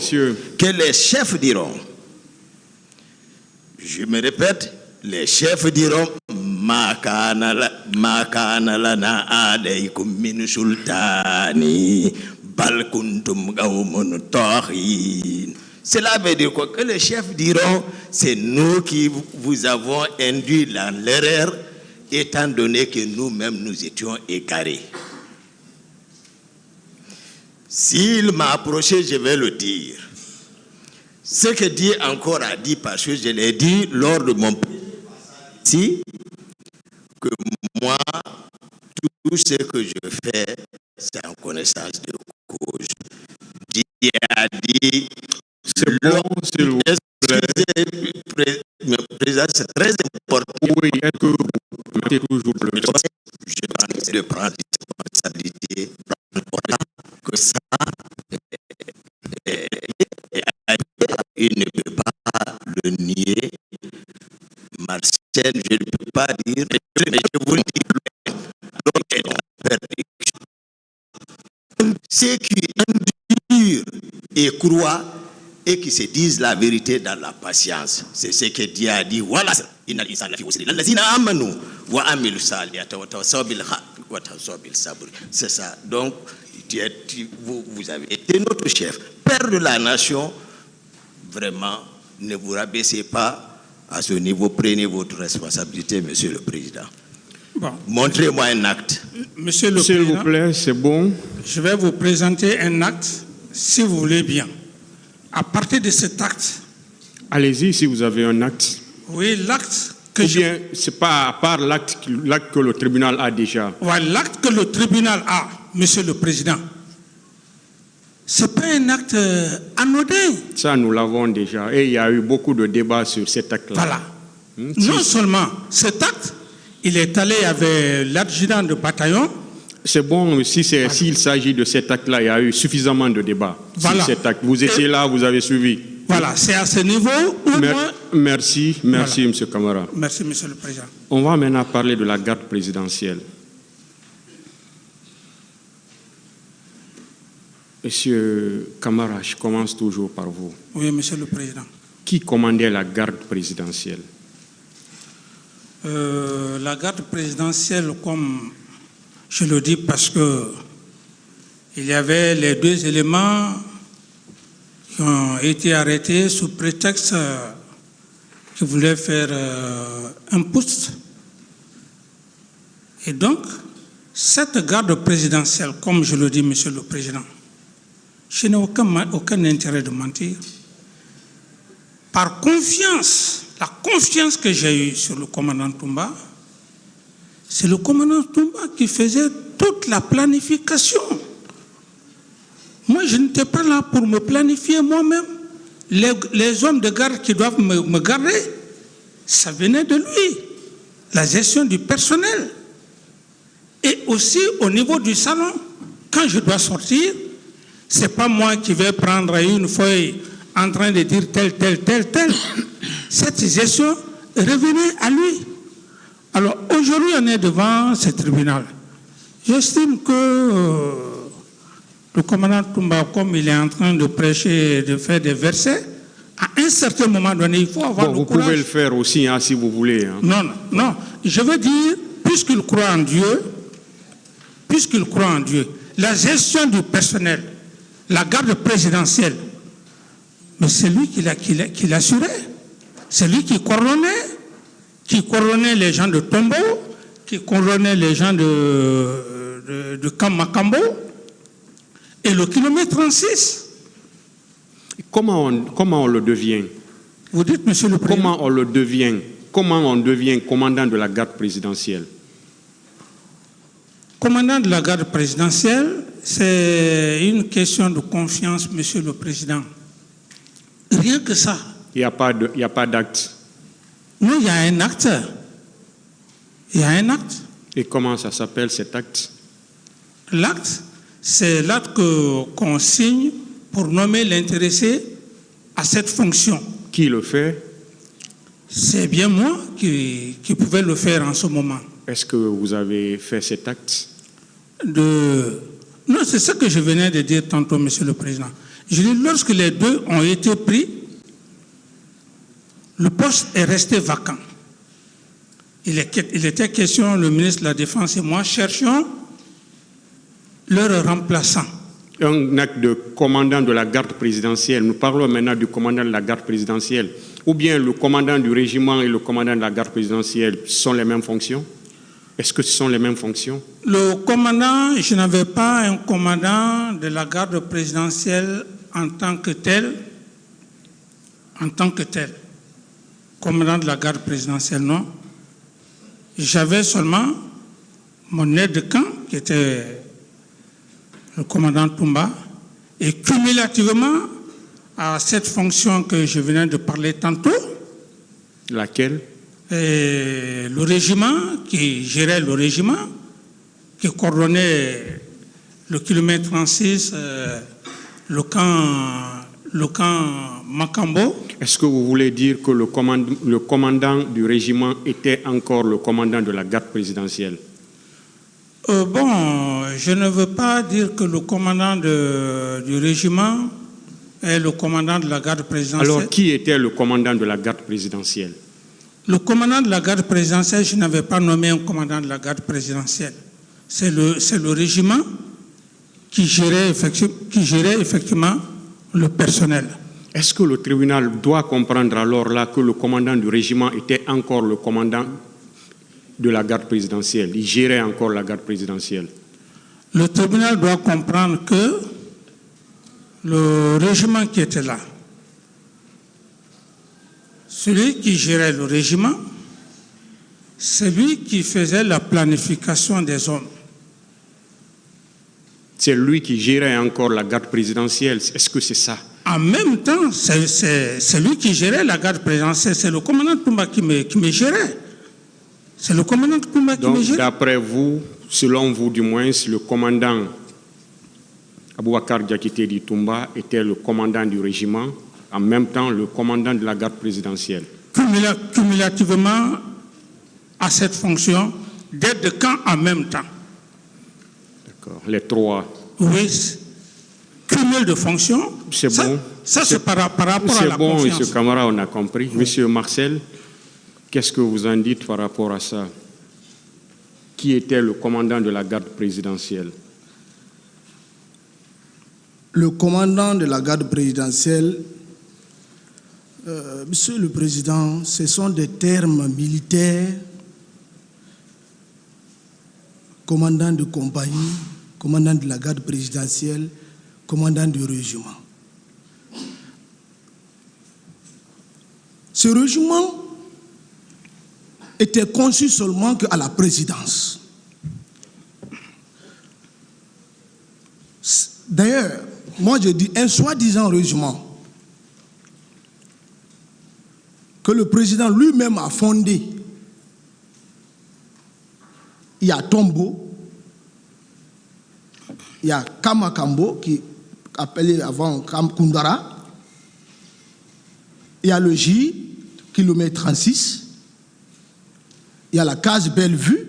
que les chefs diront. Je me répète, les chefs diront Makana lana alaykum min sultani bal kuntum qawmun taghin. Cela veut dire quoi? Que les chefs diront, c'est nous qui vous avons induit dans l'erreur, étant donné que nous-mêmes nous étions égarés. S'il m'a approché, je vais le dire. Ce que Dieu encore a dit, parce que je l'ai dit lors de mon ici, que moi, tout ce que je fais, c'est en connaissance de cause. Dieu a dit, c'est bon, président, c'est très important. Oui, est-ce que vous mettez toujours le temps? Je vais prendre responsabilité que ça, il ne peut pas le nier. Marcel, je ne peux pas dire, mais je vous le dis, ceux qui endurent et croient et qui se disent la vérité dans la patience, c'est ce que Dieu a dit. Voilà, c'est ça. Donc, vous avez été notre chef, père de la nation. Vraiment, ne vous rabaissez pas à ce niveau. Prenez votre responsabilité, Monsieur le Président. Bon. Montrez-moi un acte. Monsieur le Président, s'il vous plaît, c'est bon. Je vais vous présenter un acte, si vous voulez bien. À partir de cet acte... Allez-y, si vous avez un acte. Oui, l'acte que Ou bien, c'est pas à part l'acte que le tribunal a déjà. Ouais, l'acte que le tribunal a, Monsieur le Président, c'est pas un acte anodin. Ça, nous l'avons déjà. Et il y a eu beaucoup de débats sur cet acte-là. Voilà. Non seulement cet acte, il est allé avec l'adjudant de bataillon. C'est bon, s'il s'agit de cet acte-là, il y a eu suffisamment de débats sur cet acte. Vous étiez là, vous avez suivi. Voilà, c'est à ce niveau où Merci, voilà. M. Camara. Merci, Monsieur le Président. On va maintenant parler de la garde présidentielle. Monsieur Camara, je commence toujours par vous. Oui, Monsieur le Président. Qui commandait la garde présidentielle? La garde présidentielle, comme je le dis, parce que il y avait les deux éléments qui ont été arrêtés sous prétexte qu'ils voulaient faire un putsch. Et donc, cette garde présidentielle, comme je le dis, Monsieur le Président, je n'ai aucun intérêt de mentir. Par confiance, la confiance que j'ai eue sur le commandant Toumba, c'est le commandant Toumba qui faisait toute la planification. Moi, je n'étais pas là pour me planifier moi-même. Les hommes de garde qui doivent me garder, ça venait de lui. La gestion du personnel. Et aussi au niveau du salon, quand je dois sortir, ce n'est pas moi qui vais prendre une feuille en train de dire tel. Cette gestion revenait à lui. Alors aujourd'hui, on est devant ce tribunal. J'estime que le commandant Toumba, comme il est en train de prêcher, de faire des versets, à un certain moment donné, il faut avoir le courage. Vous pouvez le faire aussi, hein, si vous voulez. Hein. Non. Je veux dire, puisqu'il croit en Dieu, la gestion du personnel, la garde présidentielle, mais c'est lui qui l'assurait. C'est lui qui coordonnait les gens de Tombo, qui coordonnait les gens de Kamakambo et le kilomètre 36. Comment on le devient? Vous dites, Monsieur le Président. Comment on le devient? Comment on devient commandant de la garde présidentielle? Commandant de la garde présidentielle, c'est une question de confiance, Monsieur le Président. Rien que ça. Il n'y a pas d'acte. Non, il y a un acte. Il y a un acte. Et comment ça s'appelle cet acte? L'acte, c'est l'acte qu'on signe pour nommer l'intéressé à cette fonction. Qui le fait? C'est bien moi qui pouvais le faire en ce moment. Est-ce que vous avez fait cet acte? Non, c'est ce que je venais de dire tantôt, Monsieur le Président. Je dis, lorsque les deux ont été pris, le poste est resté vacant. Il était question, le ministre de la Défense et moi cherchions leur remplaçant. Un acte de commandant de la garde présidentielle, nous parlons maintenant du commandant de la garde présidentielle, ou bien le commandant du régiment et le commandant de la garde présidentielle sont les mêmes fonctions? Est-ce que ce sont les mêmes fonctions? Le commandant, je n'avais pas un commandant de la garde présidentielle en tant que tel. Commandant de la garde présidentielle, non. J'avais seulement mon aide de camp, qui était le commandant Toumba, et cumulativement à cette fonction que je venais de parler tantôt. Laquelle? Le régiment, qui gérait le régiment, qui coordonnait le kilomètre 36, le camp Makambo. Est-ce que vous voulez dire que le commandant du régiment était encore le commandant de la garde présidentielle? Bon, je ne veux pas dire que le commandant du régiment est le commandant de la garde présidentielle. Alors, qui était le commandant de la garde présidentielle? Le commandant de la garde présidentielle, je n'avais pas nommé un commandant de la garde présidentielle. C'est le régiment qui gérait effectivement le personnel. Est-ce que le tribunal doit comprendre alors là que le commandant du régiment était encore le commandant de la garde présidentielle? Il gérait encore la garde présidentielle. Le tribunal doit comprendre que le régiment qui était là, celui qui gérait le régiment, c'est lui qui faisait la planification des hommes. C'est lui qui gérait encore la garde présidentielle. Est-ce que c'est ça? En même temps, c'est lui qui gérait la garde présidentielle. C'est le commandant Toumba qui me gérait. C'est le commandant Toumba qui me gérait. Donc, d'après vous, selon vous du moins, le commandant Aboubacar Diakité Toumba était le commandant du régiment, en même temps le commandant de la garde présidentielle. Cumulativement à cette fonction, d'aide de camp en même temps. D'accord, les trois. Oui, cumul de fonctions. C'est bon. Ça, c'est par rapport à la confiance. C'est bon, M. Camara, on a compris. Oui. Monsieur Marcel, qu'est-ce que vous en dites par rapport à ça? Qui était le commandant de la garde présidentielle? Le commandant de la garde présidentielle, Monsieur le Président, ce sont des termes militaires, commandant de compagnie, commandant de la garde présidentielle, commandant du régiment. Ce régiment était conçu seulement qu'à la présidence. D'ailleurs, moi je dis un soi-disant régiment que le président lui-même a fondé. Il y a Tombo, il y a Kamakambo, qui appelé avant Kundara, il y a le J, kilomètre 36, il y a la case Bellevue,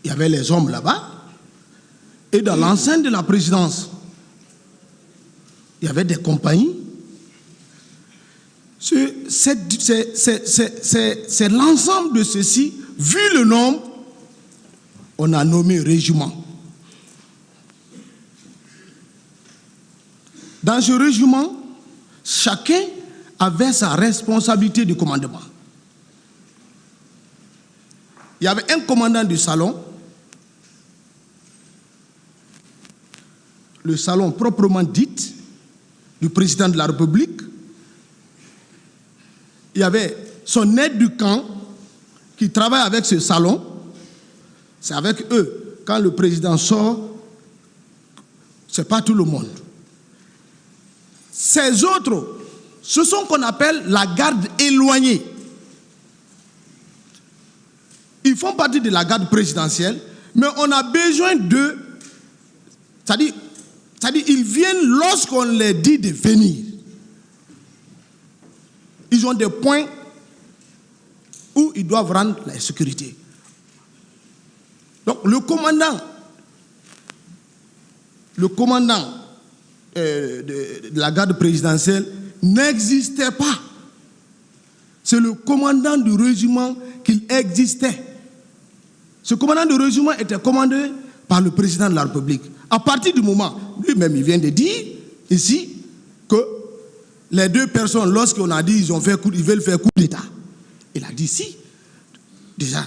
il y avait les hommes là-bas, et dans l'enceinte de la présidence, il y avait des compagnies. C'est l'ensemble de ceci, vu le nombre, on a nommé régiment. Dans ce régiment, chacun avait sa responsabilité de commandement. Il y avait un commandant du salon, le salon proprement dit du président de la République. Il y avait son aide du camp qui travaille avec ce salon. C'est avec eux. Quand le président sort, ce n'est pas tout le monde. Ces autres, ce sont qu'on appelle la garde éloignée. Ils font partie de la garde présidentielle, mais on a besoin d'eux. C'est-à-dire, ils viennent lorsqu'on leur dit de venir. Ils ont des points où ils doivent rendre la sécurité. Donc le commandant de la garde présidentielle n'existait pas. C'est le commandant du régiment qu'il existait. Ce commandant de régiment était commandé par le président de la République. À partir du moment, lui-même, il vient de dire ici que les deux personnes, lorsqu'on a dit ils veulent faire coup d'État, il a dit si, déjà,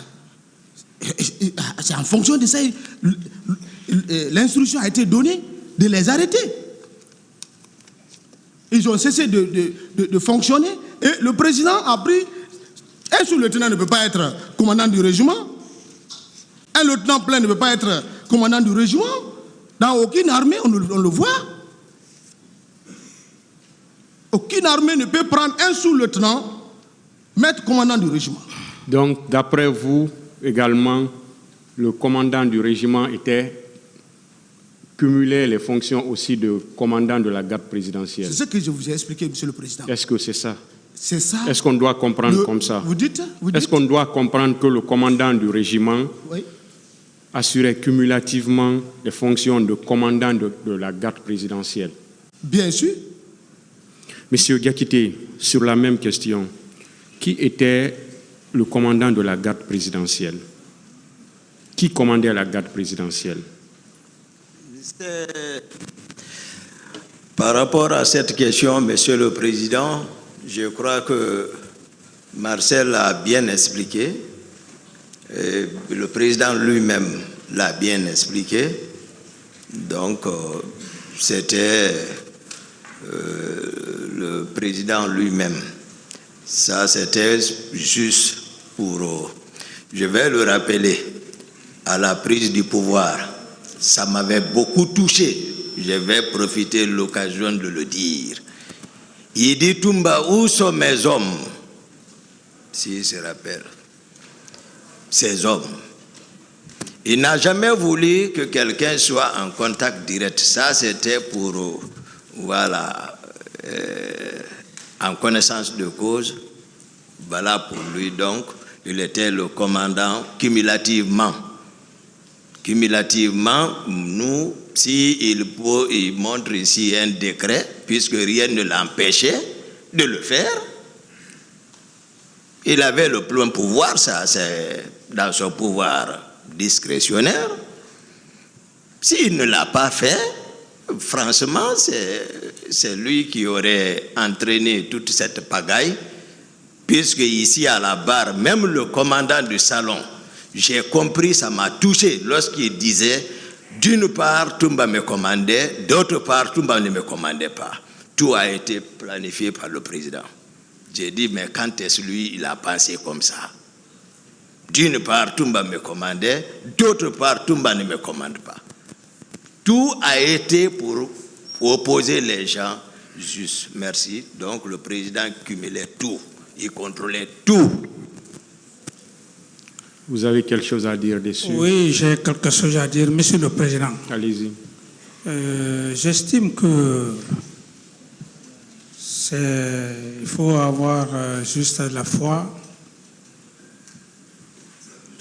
c'est en fonction de ça, l'instruction a été donnée de les arrêter. Ils ont cessé de fonctionner et le président a pris. Un sous-lieutenant ne peut pas être commandant du régiment. Un lieutenant plein ne peut pas être commandant du régiment. Dans aucune armée, on le voit. Aucune armée ne peut prendre un sous-lieutenant, mettre commandant du régiment. Donc, d'après vous, également, le commandant du régiment cumulait les fonctions aussi de commandant de la garde présidentielle. C'est ce que je vous ai expliqué, Monsieur le Président. Est-ce que c'est ça? C'est ça. Est-ce qu'on doit comprendre comme ça? Vous dites? Est-ce qu'on doit comprendre que le commandant du régiment assurait cumulativement les fonctions de commandant de la garde présidentielle? Bien sûr. Monsieur Diakité, sur la même question, qui était le commandant de la garde présidentielle? Qui commandait la garde présidentielle? Par rapport à cette question, Monsieur le Président, je crois que Marcel a bien expliqué, et le président lui-même l'a bien expliqué. Donc, c'était le président lui-même. Ça, c'était juste pour... Je vais le rappeler, à la prise du pouvoir, ça m'avait beaucoup touché. Je vais profiter de l'occasion de le dire. Il dit, Toumba, où sont mes hommes? S'il se rappelle. Ces hommes. Il n'a jamais voulu que quelqu'un soit en contact direct. Ça, c'était pour, voilà, en connaissance de cause. Voilà pour lui, donc, il était le commandant cumulativement. Cumulativement, nous, s'il montre ici un décret, puisque rien ne l'empêchait de le faire, il avait le plein pouvoir, ça c'est dans son pouvoir discrétionnaire. S'il ne l'a pas fait, franchement, c'est lui qui aurait entraîné toute cette pagaille, puisque ici à la barre, même le commandant du salon, j'ai compris, ça m'a touché lorsqu'il disait, d'une part, Toumba me commandait, d'autre part, Toumba ne me commandait pas. Tout a été planifié par le président. J'ai dit, mais quand est-ce lui, il a pensé comme ça? D'une part, Toumba me commandait, d'autre part, Toumba ne me commande pas. Tout a été pour opposer les gens juste. Merci. Donc, le président cumulait tout. Il contrôlait tout. Vous avez quelque chose à dire dessus? Oui, j'ai quelque chose à dire, Monsieur le Président. Allez-y. J'estime que il faut avoir juste la foi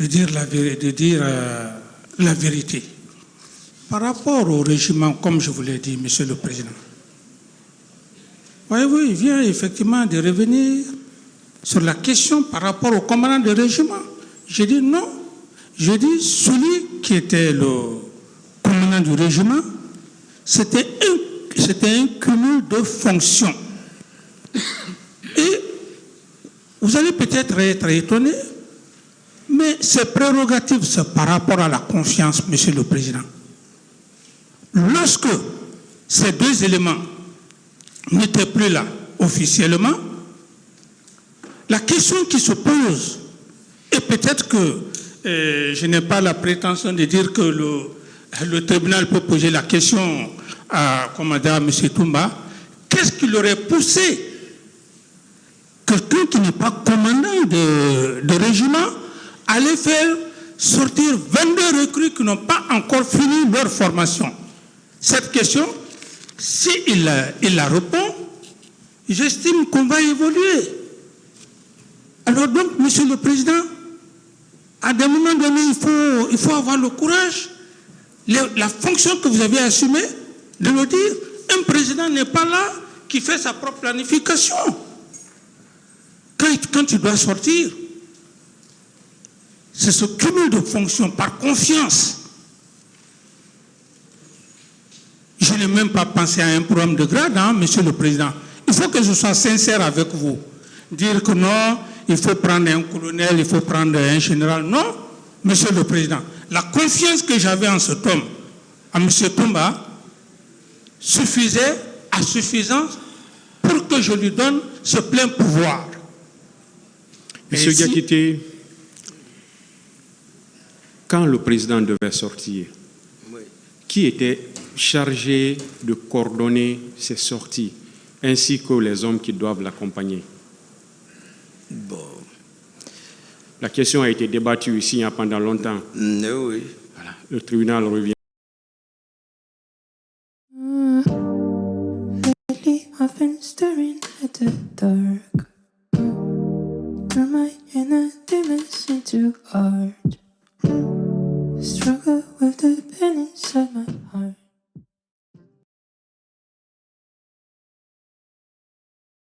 de dire la vérité. Par rapport au régiment, comme je vous l'ai dit, Monsieur le Président, voyez-vous, il vient effectivement de revenir sur la question par rapport au commandant du régiment. J'ai dit non. J'ai dit celui qui était le commandant du régiment, c'était un cumul de fonctions. Et vous allez peut-être être étonné, mais ces prérogatives, c'est par rapport à la confiance, Monsieur le Président. Lorsque ces deux éléments n'étaient plus là officiellement, la question qui se pose, et peut-être que je n'ai pas la prétention de dire que le tribunal peut poser la question à commandant M. Toumba, qu'est-ce qui l'aurait poussé quelqu'un qui n'est pas commandant de régiment à aller faire sortir 22 recrues qui n'ont pas encore fini leur formation? Cette question, s'il la répond, j'estime qu'on va évoluer. Alors donc, Monsieur le Président, à des moments donnés, il faut avoir le courage, la fonction que vous avez assumée, de le dire. Un président n'est pas là qui fait sa propre planification. Quand tu dois sortir, c'est ce cumul de fonctions par confiance. Je n'ai même pas pensé à un programme de grade, hein, Monsieur le Président. Il faut que je sois sincère avec vous. Dire que non, il faut prendre un colonel, il faut prendre un général. Non, Monsieur le Président. La confiance que j'avais en cet homme, à M. Toumba, suffisait à suffisance pour que je lui donne ce plein pouvoir. Monsieur Diakité, quand le président devait sortir, qui était chargé de coordonner ses sorties, ainsi que les hommes qui doivent l'accompagner? Bon. La question a été débattue ici pendant longtemps. Oui. Voilà. Le tribunal revient. Lately I've been staring at the dark. Turn my inner demons into art. Struggle with the pain inside my heart.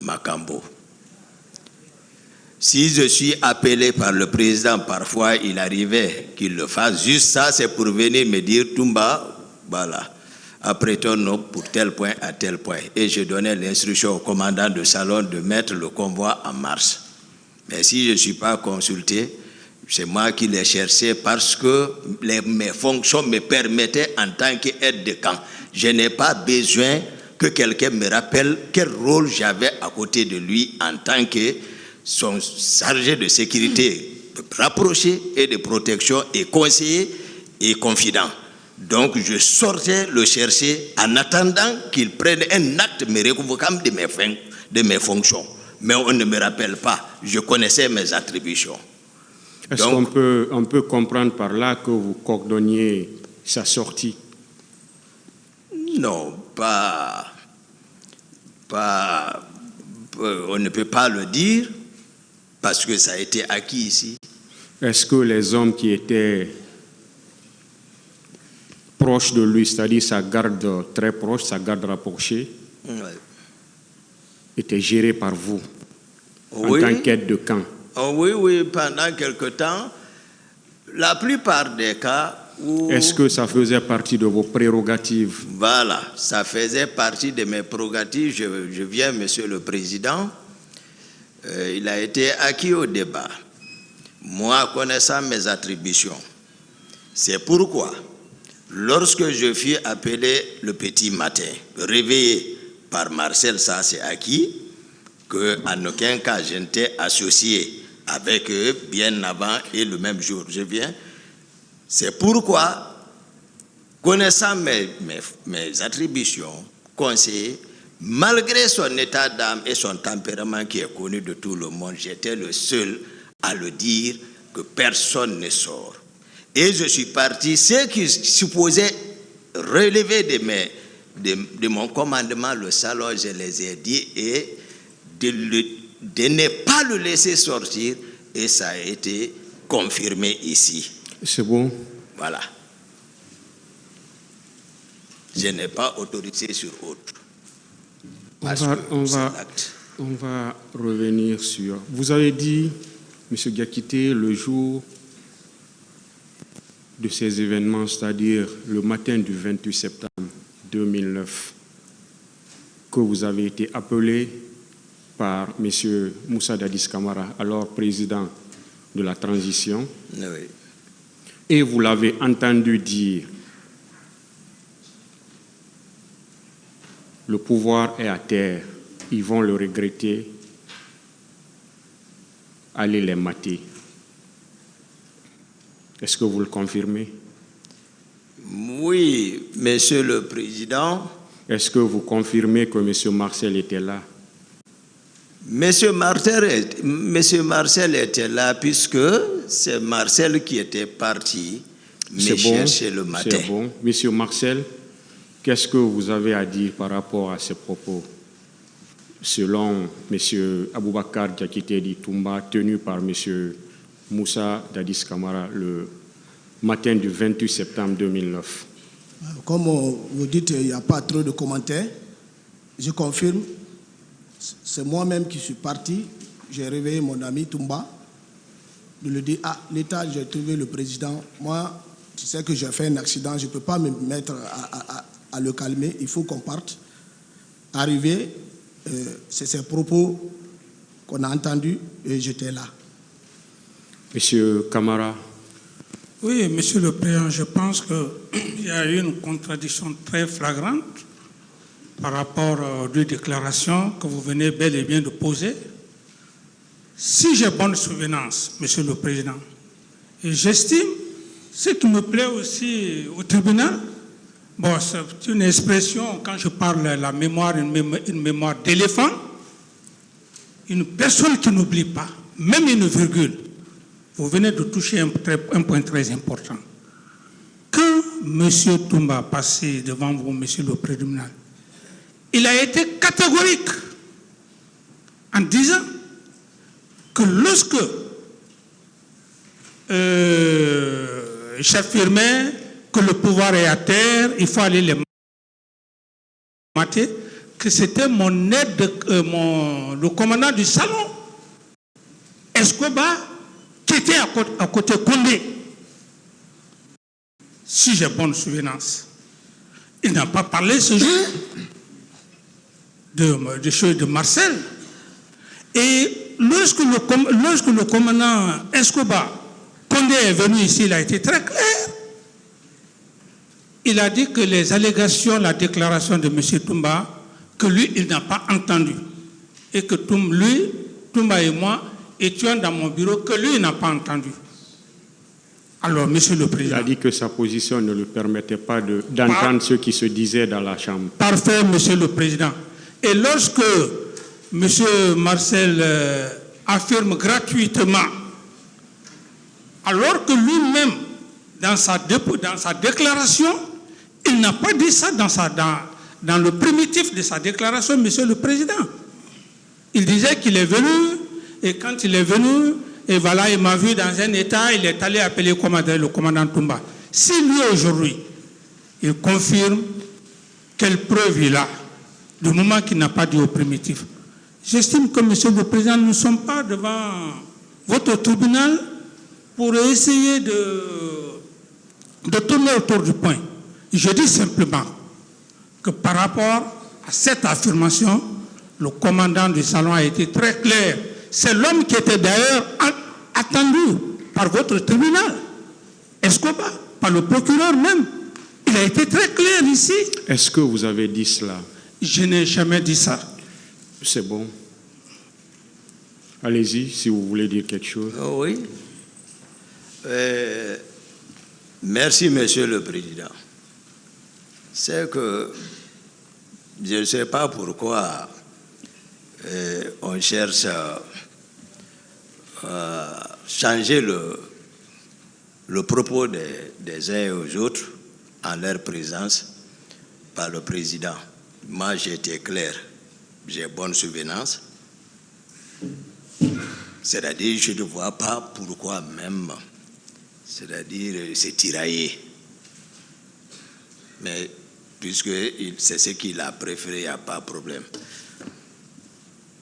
Makambo. Si je suis appelé par le président, parfois il arrivait qu'il le fasse. Juste ça, c'est pour venir me dire, Toumba, voilà, apprêtons-nous pour tel point à tel point. Et je donnais l'instruction au commandant de salon de mettre le convoi en marche. Mais si je ne suis pas consulté, c'est moi qui l'ai cherché parce que mes fonctions me permettaient en tant qu'aide de camp. Je n'ai pas besoin que quelqu'un me rappelle quel rôle j'avais à côté de lui en tant que son chargé de sécurité rapproché et de protection et conseiller et confident. Donc je sortais le chercher en attendant qu'il prenne un acte me révoquant de mes fonctions. Mais on ne me rappelle pas. Je connaissais mes attributions. Est-ce qu'on peut comprendre par là que vous coordonniez sa sortie? Non, on ne peut pas le dire parce que ça a été acquis ici. Est-ce que les hommes qui étaient proches de lui, c'est-à-dire sa garde très proche, sa garde rapprochée, étaient gérés par vous en tant qu'aide de camp? Oui, pendant quelque temps, la plupart des cas où... Est-ce que ça faisait partie de vos prérogatives? Voilà, ça faisait partie de mes prérogatives. Je viens, Monsieur le Président. Il a été acquis au débat. Moi, connaissant mes attributions, c'est pourquoi, lorsque je fus appelé le petit matin, réveillé par Marcel, ça c'est acquis, qu'en aucun cas je n'étais associé avec eux bien avant et le même jour je viens. C'est pourquoi, connaissant mes attributions, conseiller, malgré son état d'âme et son tempérament qui est connu de tout le monde, j'étais le seul à le dire que personne ne sort. Et je suis parti, ceux qui supposaient relever de mon commandement le salon, je les ai dit, et de ne pas le laisser sortir, et ça a été confirmé ici. C'est bon. Voilà. Je n'ai pas autorisé sur autre. On va revenir sur... Vous avez dit, M. Diakité, le jour de ces événements, c'est-à-dire le matin du 28 septembre 2009, que vous avez été appelé par M. Moussa Dadis Camara, alors président de la transition, oui. Et vous l'avez entendu dire, le pouvoir est à terre, ils vont le regretter, allez les mater. Est-ce que vous le confirmez? Oui, Monsieur le Président. Est-ce que vous confirmez que M. Marcel était là? Monsieur Marcel était là puisque c'est Marcel qui était parti me chercher le matin. C'est bon. Monsieur Marcel, qu'est-ce que vous avez à dire par rapport à ces propos, selon M. Aboubakar Diakité Di Toumba, tenu par M. Moussa Dadis Camara le matin du 28 septembre 2009? Comme vous dites, il n'y a pas trop de commentaires. je confirme, c'est moi-même qui suis parti. J'ai réveillé mon ami Toumba. Je lui dis, ah, l'État, j'ai trouvé le président. Moi, tu sais que j'ai fait un accident, je ne peux pas me mettre à le calmer. Il faut qu'on parte. Arrivé, c'est ces propos qu'on a entendus et j'étais là. Monsieur Camara. Oui, Monsieur le Président, je pense qu'il y a eu une contradiction très flagrante par rapport aux deux déclarations que vous venez bel et bien de poser. Si j'ai bonne souvenance, Monsieur le Président, et j'estime, ce qui me plaît aussi au tribunal, bon, c'est une expression, quand je parle de la mémoire, une mémoire d'éléphant, une personne qui n'oublie pas, même une virgule. Vous venez de toucher un point très important. Quand M. Toumba passé devant vous, M. le Président, il a été catégorique en disant que lorsque j'affirmais que le pouvoir est à terre, il faut aller les mater, que c'était mon aide, le commandant du salon, Escobar, qui était à côté Condé. Si j'ai bonne souvenance, il n'a pas parlé ce jour de choses de Marcel. Et lorsque le commandant Escobar, Condé est venu ici, il a été très clair. Il a dit que les allégations, la déclaration de M. Toumba, que lui, il n'a pas entendu. Et que Toumba et moi, étions dans mon bureau, que lui, il n'a pas entendu. Alors, Monsieur le Président... Il a dit que sa position ne le permettait pas d'entendre ce qui se disait dans la Chambre. Parfait, Monsieur le Président. Et lorsque M. Marcel affirme gratuitement, alors que lui-même, dans sa déclaration, il n'a pas dit ça dans le primitif de sa déclaration, Monsieur le Président. Il disait qu'il est venu, et quand il est venu, et voilà, il m'a vu dans un état, il est allé appeler le commandant Toumba. Si lui, aujourd'hui, il confirme quelle preuve il a, du moment qu'il n'a pas dit au primitif, j'estime que, Monsieur le Président, nous ne sommes pas devant votre tribunal pour essayer de tourner autour du point. Je dis simplement que par rapport à cette affirmation, le commandant du salon a été très clair. C'est l'homme qui était d'ailleurs attendu par votre tribunal, Escobar, par le procureur même. Il a été très clair ici. Est-ce que vous avez dit cela? Je n'ai jamais dit ça. C'est bon. Allez-y, si vous voulez dire quelque chose. Oui. Merci, Monsieur le Président. C'est que je ne sais pas pourquoi on cherche à changer le propos des uns et aux autres en leur présence par le Président. Moi, j'ai été clair, j'ai bonne souvenance. C'est-à-dire, je ne vois pas pourquoi même, c'est-à-dire, c'est tiraillé. Mais puisque c'est ce qu'il a préféré, il n'y a pas de problème.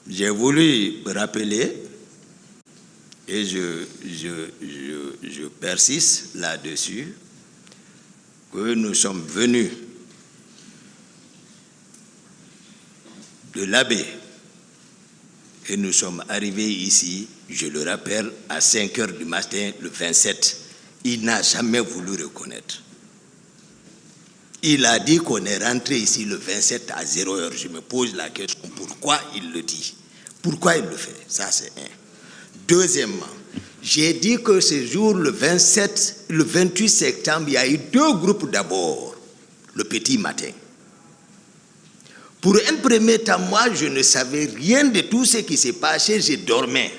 J'ai voulu rappeler, et je persiste là-dessus, que nous sommes venus de l'abbé et nous sommes arrivés ici, je le rappelle, à 5 heures du matin, le 27. Il n'a jamais voulu reconnaître. Il a dit qu'on est rentré ici le 27 à 0 heure. Je me pose la question, pourquoi il le dit? Pourquoi il le fait? Ça, c'est un. Deuxièmement, j'ai dit que ce jour, le 28 septembre, il y a eu 2 groupes d'abord, le petit matin. Pour un premier temps, moi, je ne savais rien de tout ce qui s'est passé, je dormais.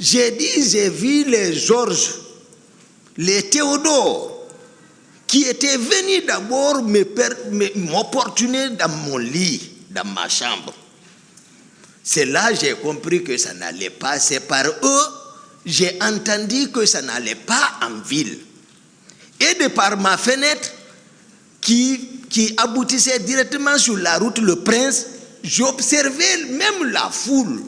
J'ai dit, j'ai vu les Georges, les Théodore, qui étaient venus d'abord m'opportuner dans mon lit, dans ma chambre. C'est là que j'ai compris que ça n'allait pas. C'est par eux, j'ai entendu que ça n'allait pas en ville. Et de par ma fenêtre, qui qui aboutissait directement sur la route Le Prince, j'observais même la foule.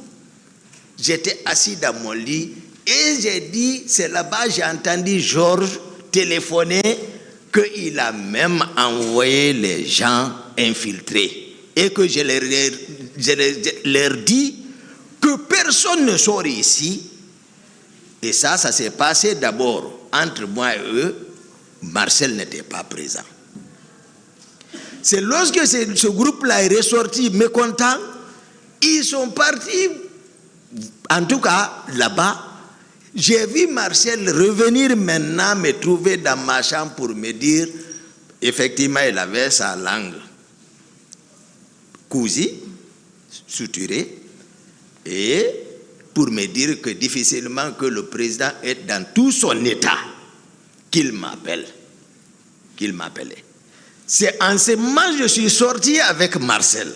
J'étais assis dans mon lit et j'ai dit, c'est là-bas, j'ai entendu Georges téléphoner qu'il a même envoyé les gens infiltrés et que je leur dis que personne ne sort ici. Et ça s'est passé d'abord entre moi et eux. Marcel n'était pas présent. C'est lorsque ce groupe-là est ressorti mécontent, ils sont partis, en tout cas là-bas. J'ai vu Marcel revenir maintenant me trouver dans ma chambre pour me dire, effectivement, il avait sa langue cousue, suturée, et pour me dire que difficilement que le président est dans tout son état, qu'il m'appelait. C'est en ce moment que je suis sorti avec Marcel.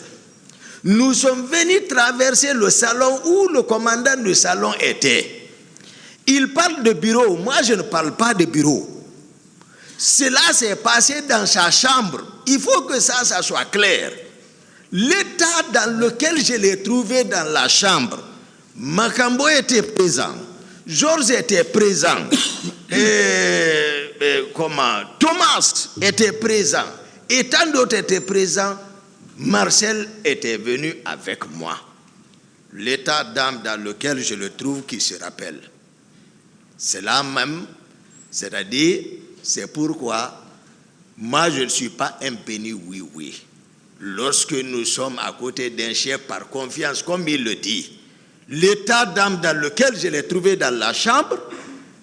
Nous sommes venus traverser le salon où le commandant du salon était. Il parle de bureau, moi je ne parle pas de bureau. Cela s'est passé dans sa chambre. Il faut que ça soit clair. L'état dans lequel je l'ai trouvé dans la chambre, Makambo était présent, Georges était présent, Thomas était présent, et tant d'autres étaient présents. Marcel était venu avec moi. L'état d'âme dans lequel je le trouve qui se rappelle. C'est là même, c'est-à-dire, c'est pourquoi moi je ne suis pas un péni oui. Lorsque nous sommes à côté d'un chef par confiance, comme il le dit, l'état d'âme dans lequel je l'ai trouvé dans la chambre,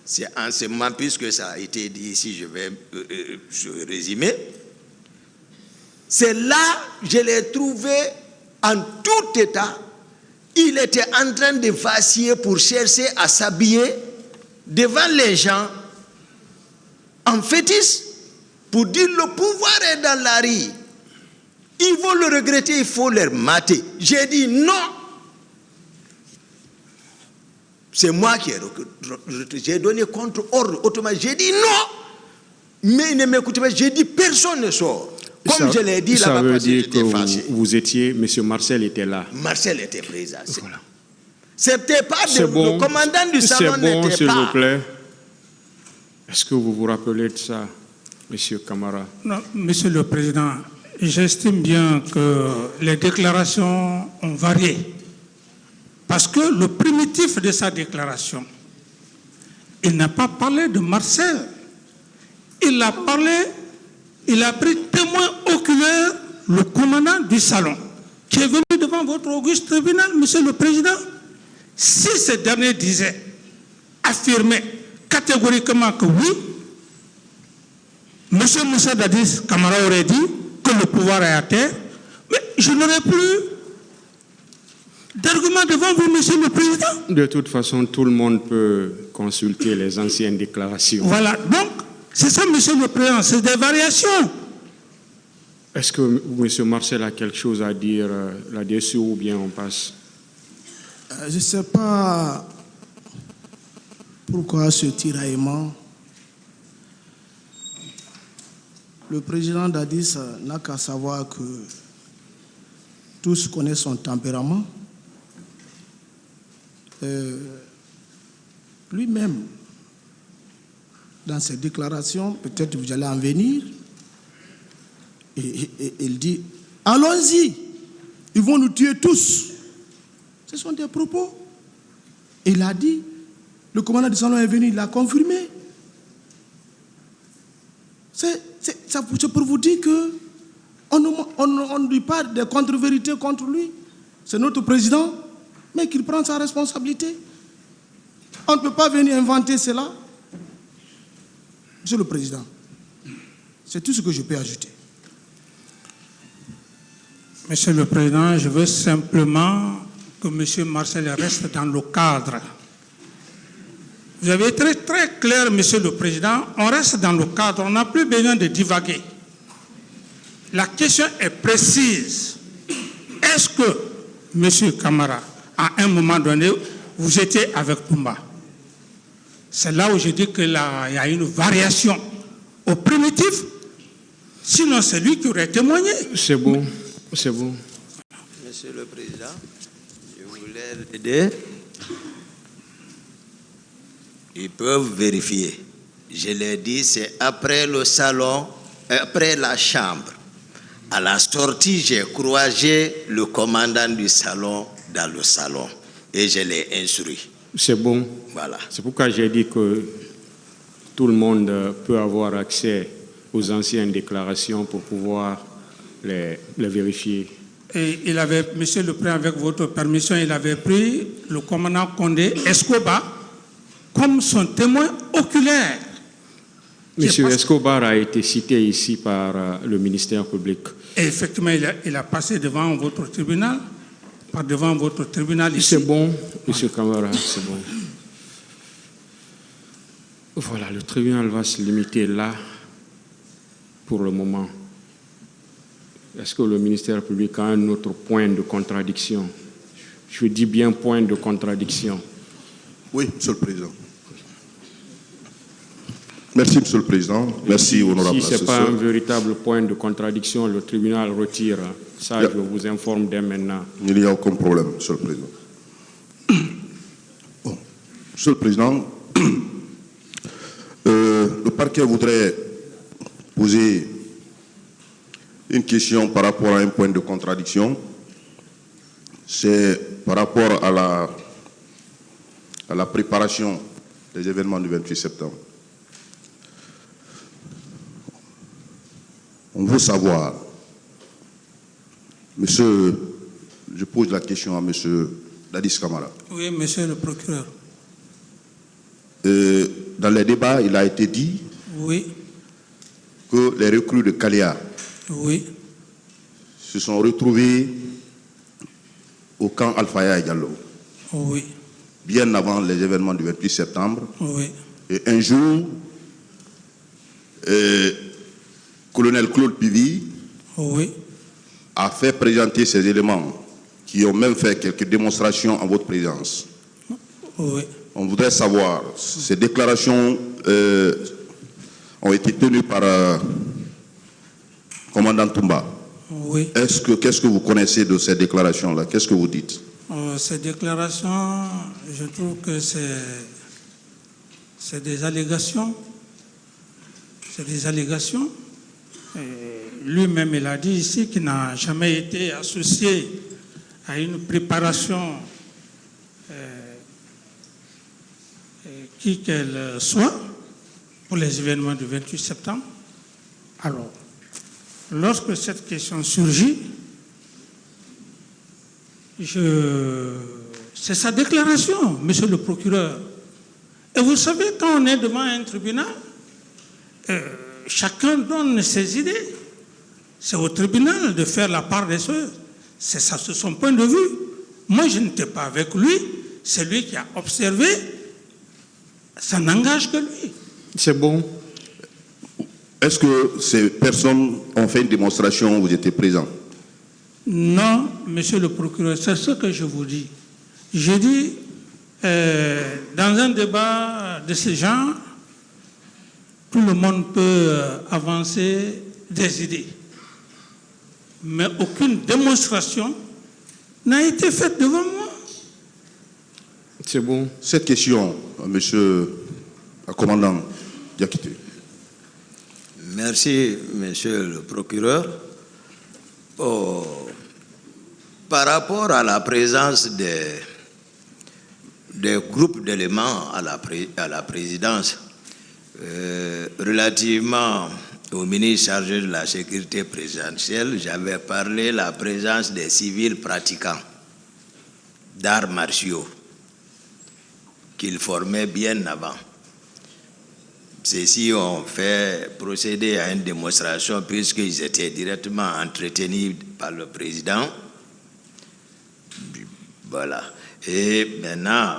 c'est en ce moment, puisque ça a été dit ici, je vais résumer, c'est là que je l'ai trouvé en tout état. Il était en train de vaciller pour chercher à s'habiller devant les gens en fétiche pour dire le pouvoir est dans la rue. Ils vont le regretter, il faut leur mater. J'ai dit non. C'est moi qui j'ai donné contre-ordre automatiquement. J'ai dit non. Mais il ne m'écoutait pas. J'ai dit personne ne sort. Comme je l'ai dit là-bas, ça veut parce que dire j'étais fâché. vous étiez, M. Marcel était là. Marcel était présent. Voilà. C'était pas Bon, le commandant du salon bon, n'était s'il pas. vous plaît. Est-ce que vous vous rappelez de ça, M. Camara? Non, Monsieur le Président, j'estime bien que les déclarations ont varié. Parce que le primitif de sa déclaration, il n'a pas parlé de Marcel. Il a pris témoin oculaire le commandant du salon, qui est venu devant votre auguste tribunal, Monsieur le Président. Si ce dernier affirmait catégoriquement que oui, M. Moussa Dadis Camara aurait dit que le pouvoir est à terre, mais je n'aurais plus d'argument devant vous, Monsieur le Président. De toute façon, tout le monde peut consulter les anciennes déclarations. Voilà, donc, c'est ça, Monsieur le Président, c'est des variations. Est-ce que M. Marcel a quelque chose à dire là-dessus ou bien on passe? Je ne sais pas pourquoi ce tiraillement. Le président Dadis n'a qu'à savoir que tous connaissent son tempérament. Lui-même, dans ses déclarations, peut-être vous allez en venir, et il dit, allons-y, ils vont nous tuer tous. Ce sont des propos. Il a dit, le commandant du salon est venu, il l'a confirmé. C'est pour vous dire qu'on ne dit pas de contre-vérité contre lui. C'est notre président, mais qu'il prend sa responsabilité. On ne peut pas venir inventer cela. Monsieur le Président, c'est tout ce que je peux ajouter. Monsieur le Président, je veux simplement que M. Marcel reste dans le cadre. Vous avez été très clair, Monsieur le Président, on reste dans le cadre, on n'a plus besoin de divaguer. La question est précise. Est-ce que, M. Camara, à un moment donné, vous étiez avec Toumba? C'est là où je dis qu'il y a une variation. Au primitif, Sinon, c'est lui qui aurait témoigné. C'est bon, c'est bon. Monsieur le Président, je voulais l'aider. Ils peuvent vérifier. Je l'ai dit, c'est après le salon, après la chambre. À la sortie, j'ai croisé le commandant du salon dans le salon et je l'ai instruit. C'est bon. Voilà. C'est pourquoi j'ai dit que tout le monde peut avoir accès aux anciennes déclarations pour pouvoir les vérifier. Et il avait, Monsieur le Président, avec votre permission, il avait pris le commandant Condé Escobar comme son témoin oculaire. Monsieur Escobar a été cité ici par le ministère public. Et effectivement, il a passé devant votre tribunal, devant votre tribunal ici. C'est bon, Monsieur Camara, c'est bon. Voilà, le tribunal va se limiter là pour le moment. Est-ce que le ministère public a un autre point de contradiction? Je dis bien point de contradiction. Oui, Monsieur le Président. Merci, Monsieur le Président. Merci, honorable Si ce n'est pas assesseur. un véritable point de contradiction, le tribunal retire. Ça, je vous informe dès maintenant. Il n'y a aucun problème, Monsieur le Président. Bon. Monsieur le Président, le parquet voudrait poser une question par rapport à un point de contradiction. C'est par rapport à la préparation des événements du 28 septembre. On veut savoir, monsieur, je pose la question à monsieur Dadis Camara. Oui, Monsieur le procureur. Dans les débats, il a été dit Oui, que les recrues de Kaléa oui, se sont retrouvés au camp Alfaya Diallo, oui, bien avant les événements du 28 septembre. oui, Et un jour, colonel Claude Pivy oui, a fait présenter ces éléments qui ont même fait quelques démonstrations en votre présence. oui. On voudrait savoir, ces déclarations ont été tenues par commandant Toumba. Oui. Qu'est-ce que vous connaissez de ces déclarations-là? Qu'est-ce que vous dites? Ces déclarations, je trouve que c'est des allégations. C'est des allégations. Lui-même, il a dit ici qu'il n'a jamais été associé à une préparation qui qu'elle soit pour les événements du 28 septembre. Alors, lorsque cette question surgit, c'est sa déclaration, monsieur le procureur. Et vous savez, quand on est devant un tribunal, chacun donne ses idées. C'est au tribunal de faire la part des choses. C'est ça, c'est son point de vue. Moi, je n'étais pas avec lui. C'est lui qui a observé. Ça n'engage que lui. C'est bon. Est-ce que ces personnes ont fait une démonstration où vous étiez présent? Non, monsieur le procureur, c'est ce que je vous dis. Je dis, dans un débat de ce genre, tout le monde peut avancer des idées. Mais aucune démonstration n'a été faite devant moi. C'est bon. Cette question, monsieur le commandant Diakité. Merci, monsieur le procureur. Par rapport à la présence des groupes d'éléments à la présidence, relativement au ministre chargé de la sécurité présidentielle, j'avais parlé de la présence des civils pratiquants d'arts martiaux qu'ils formaient bien avant. Ceux-ci ont fait procéder à une démonstration puisqu'ils étaient directement entretenus par le président. Voilà. Et maintenant,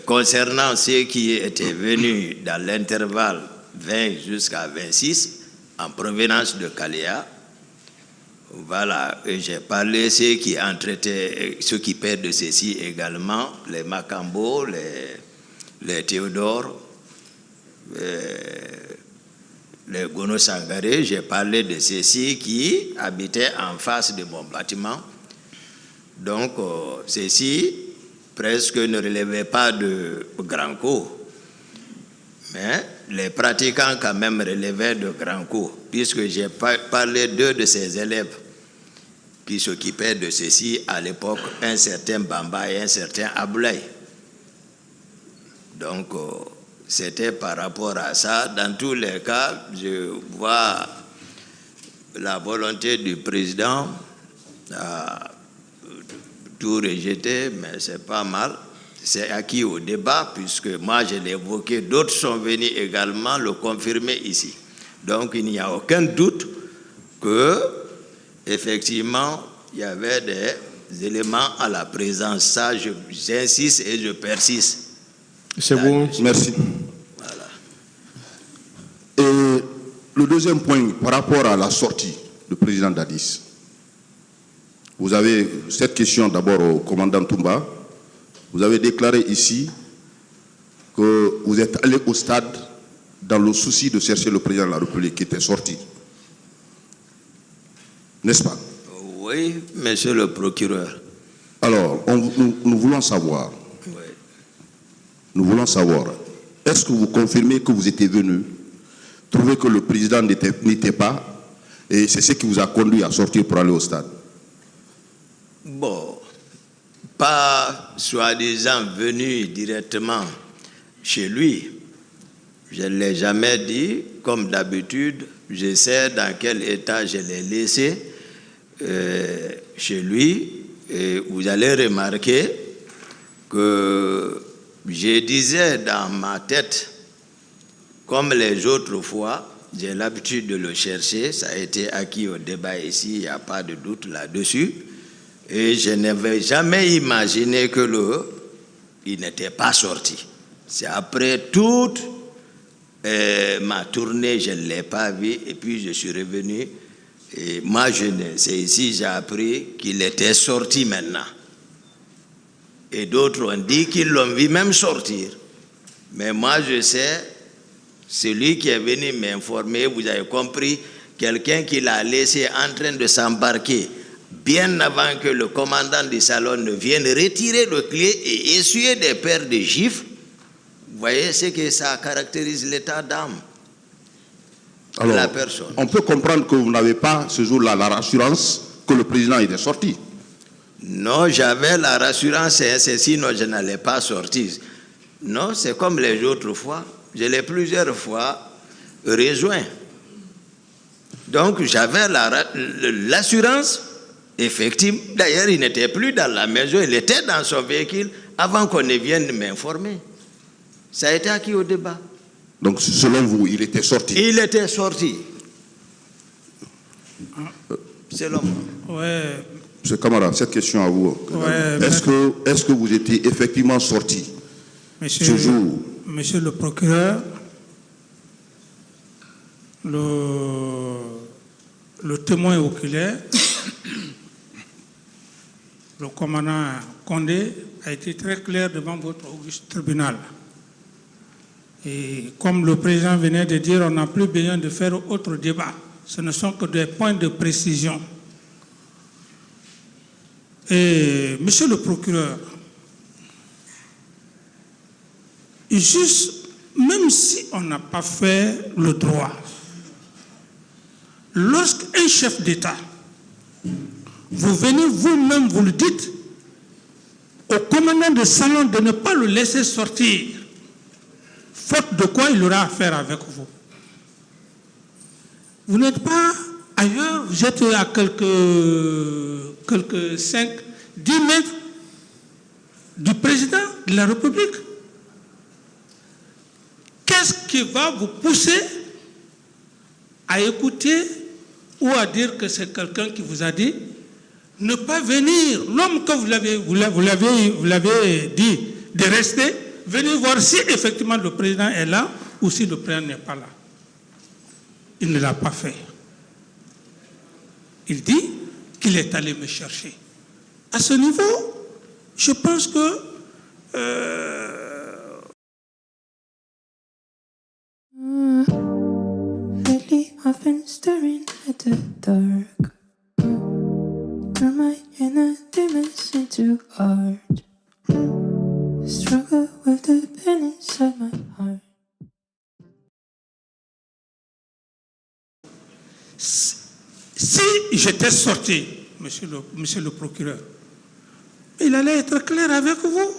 concernant ceux qui étaient venus dans l'intervalle 20 jusqu'à 26, en provenance de Kaléa, voilà, j'ai parlé de ceux qui entretaient, ceux qui perdent de ceci également, les Macambo, les Théodore, les Gono Sangaré, j'ai parlé de ceux-ci qui habitaient en face de mon bâtiment. Donc, ceux-ci presque ne relevaient pas de grand cours. Mais les pratiquants quand même relevaient de grands cours, puisque j'ai parlé d'eux de ces élèves qui s'occupaient de ceci à l'époque, un certain Bamba et un certain Aboulaye. Donc, c'était par rapport à ça. Dans tous les cas, je vois la volonté du président à tout rejeter, mais c'est pas mal. C'est acquis au débat, puisque moi je l'ai évoqué, d'autres sont venus également le confirmer ici. Donc il n'y a aucun doute que, effectivement, il y avait des éléments à la présence. Ça, j'insiste et je persiste. C'est bon. Merci. Voilà. Et le deuxième point, par rapport à la sortie du président Dadis, vous avez cette question d'abord au commandant Toumba. Vous avez déclaré ici que vous êtes allé au stade dans le souci de chercher le président de la République qui était sorti. N'est-ce pas? Oui, monsieur le procureur. Alors, nous voulons savoir, est-ce que vous confirmez que vous étiez venu trouver que le président n'était pas, et c'est ce qui vous a conduit à sortir pour aller au stade? Bon, pas soi-disant venu directement chez lui. Je ne l'ai jamais dit. Comme d'habitude, je sais dans quel état je l'ai laissé chez lui. Et vous allez remarquer que je disais dans ma tête, comme les autres fois, j'ai l'habitude de le chercher. Ça a été acquis au débat ici, il n'y a pas de doute là-dessus. Et je n'avais jamais imaginé que il n'était pas sorti. C'est après toute ma tournée, je ne l'ai pas vu, et puis je suis revenu. Et moi, c'est ici j'ai appris qu'il était sorti maintenant. Et d'autres ont dit qu'ils l'ont vu même sortir. Mais moi, je sais, celui qui est venu m'informer, vous avez compris, quelqu'un qui l'a laissé en train de s'embarquer, bien avant que le commandant du salon ne vienne retirer le clé et essuyer des paires de gifles. Vous voyez ce que ça caractérise l'état d'âme de la personne. On peut comprendre que vous n'avez pas ce jour-là la rassurance que le président était sorti. Non, j'avais la rassurance, sinon je n'allais pas sortir. Non, c'est comme les autres fois. Je l'ai plusieurs fois rejoint. Donc j'avais l'assurance. Effectivement, d'ailleurs, il n'était plus dans la maison, il était dans son véhicule avant qu'on ne vienne m'informer. Ça a été acquis au débat. Donc, selon vous, il était sorti? Il était sorti. Selon moi. Ouais. Monsieur Camara, cette question à vous. Ouais, est-ce que vous étiez effectivement sorti ce jour? Monsieur le procureur, le témoin oculaire, le commandant Condé, a été très clair devant votre auguste tribunal. Et comme le président venait de dire, on n'a plus besoin de faire autre débat. Ce ne sont que des points de précision. Et monsieur le procureur, juste, même si on n'a pas fait le droit, lorsqu'un chef d'État, vous venez vous-même, vous le dites, au commandant de salon de ne pas le laisser sortir, faute de quoi il aura affaire avec vous. Vous n'êtes pas ailleurs, vous êtes à quelques 5, 10 mètres du président de la République. Qu'est-ce qui va vous pousser à écouter ou à dire que c'est quelqu'un qui vous a dit ne pas venir? L'homme que vous l'avez dit de rester, venez voir si effectivement le président est là ou si le président n'est pas là. Il ne l'a pas fait. Il dit qu'il est allé me chercher. À ce niveau, je pense que Let been staring at the dark. Turn my inner demons into art. Struggle with the pain inside my heart. Si j'étais sorti, monsieur le procureur, il allait être clair avec vous.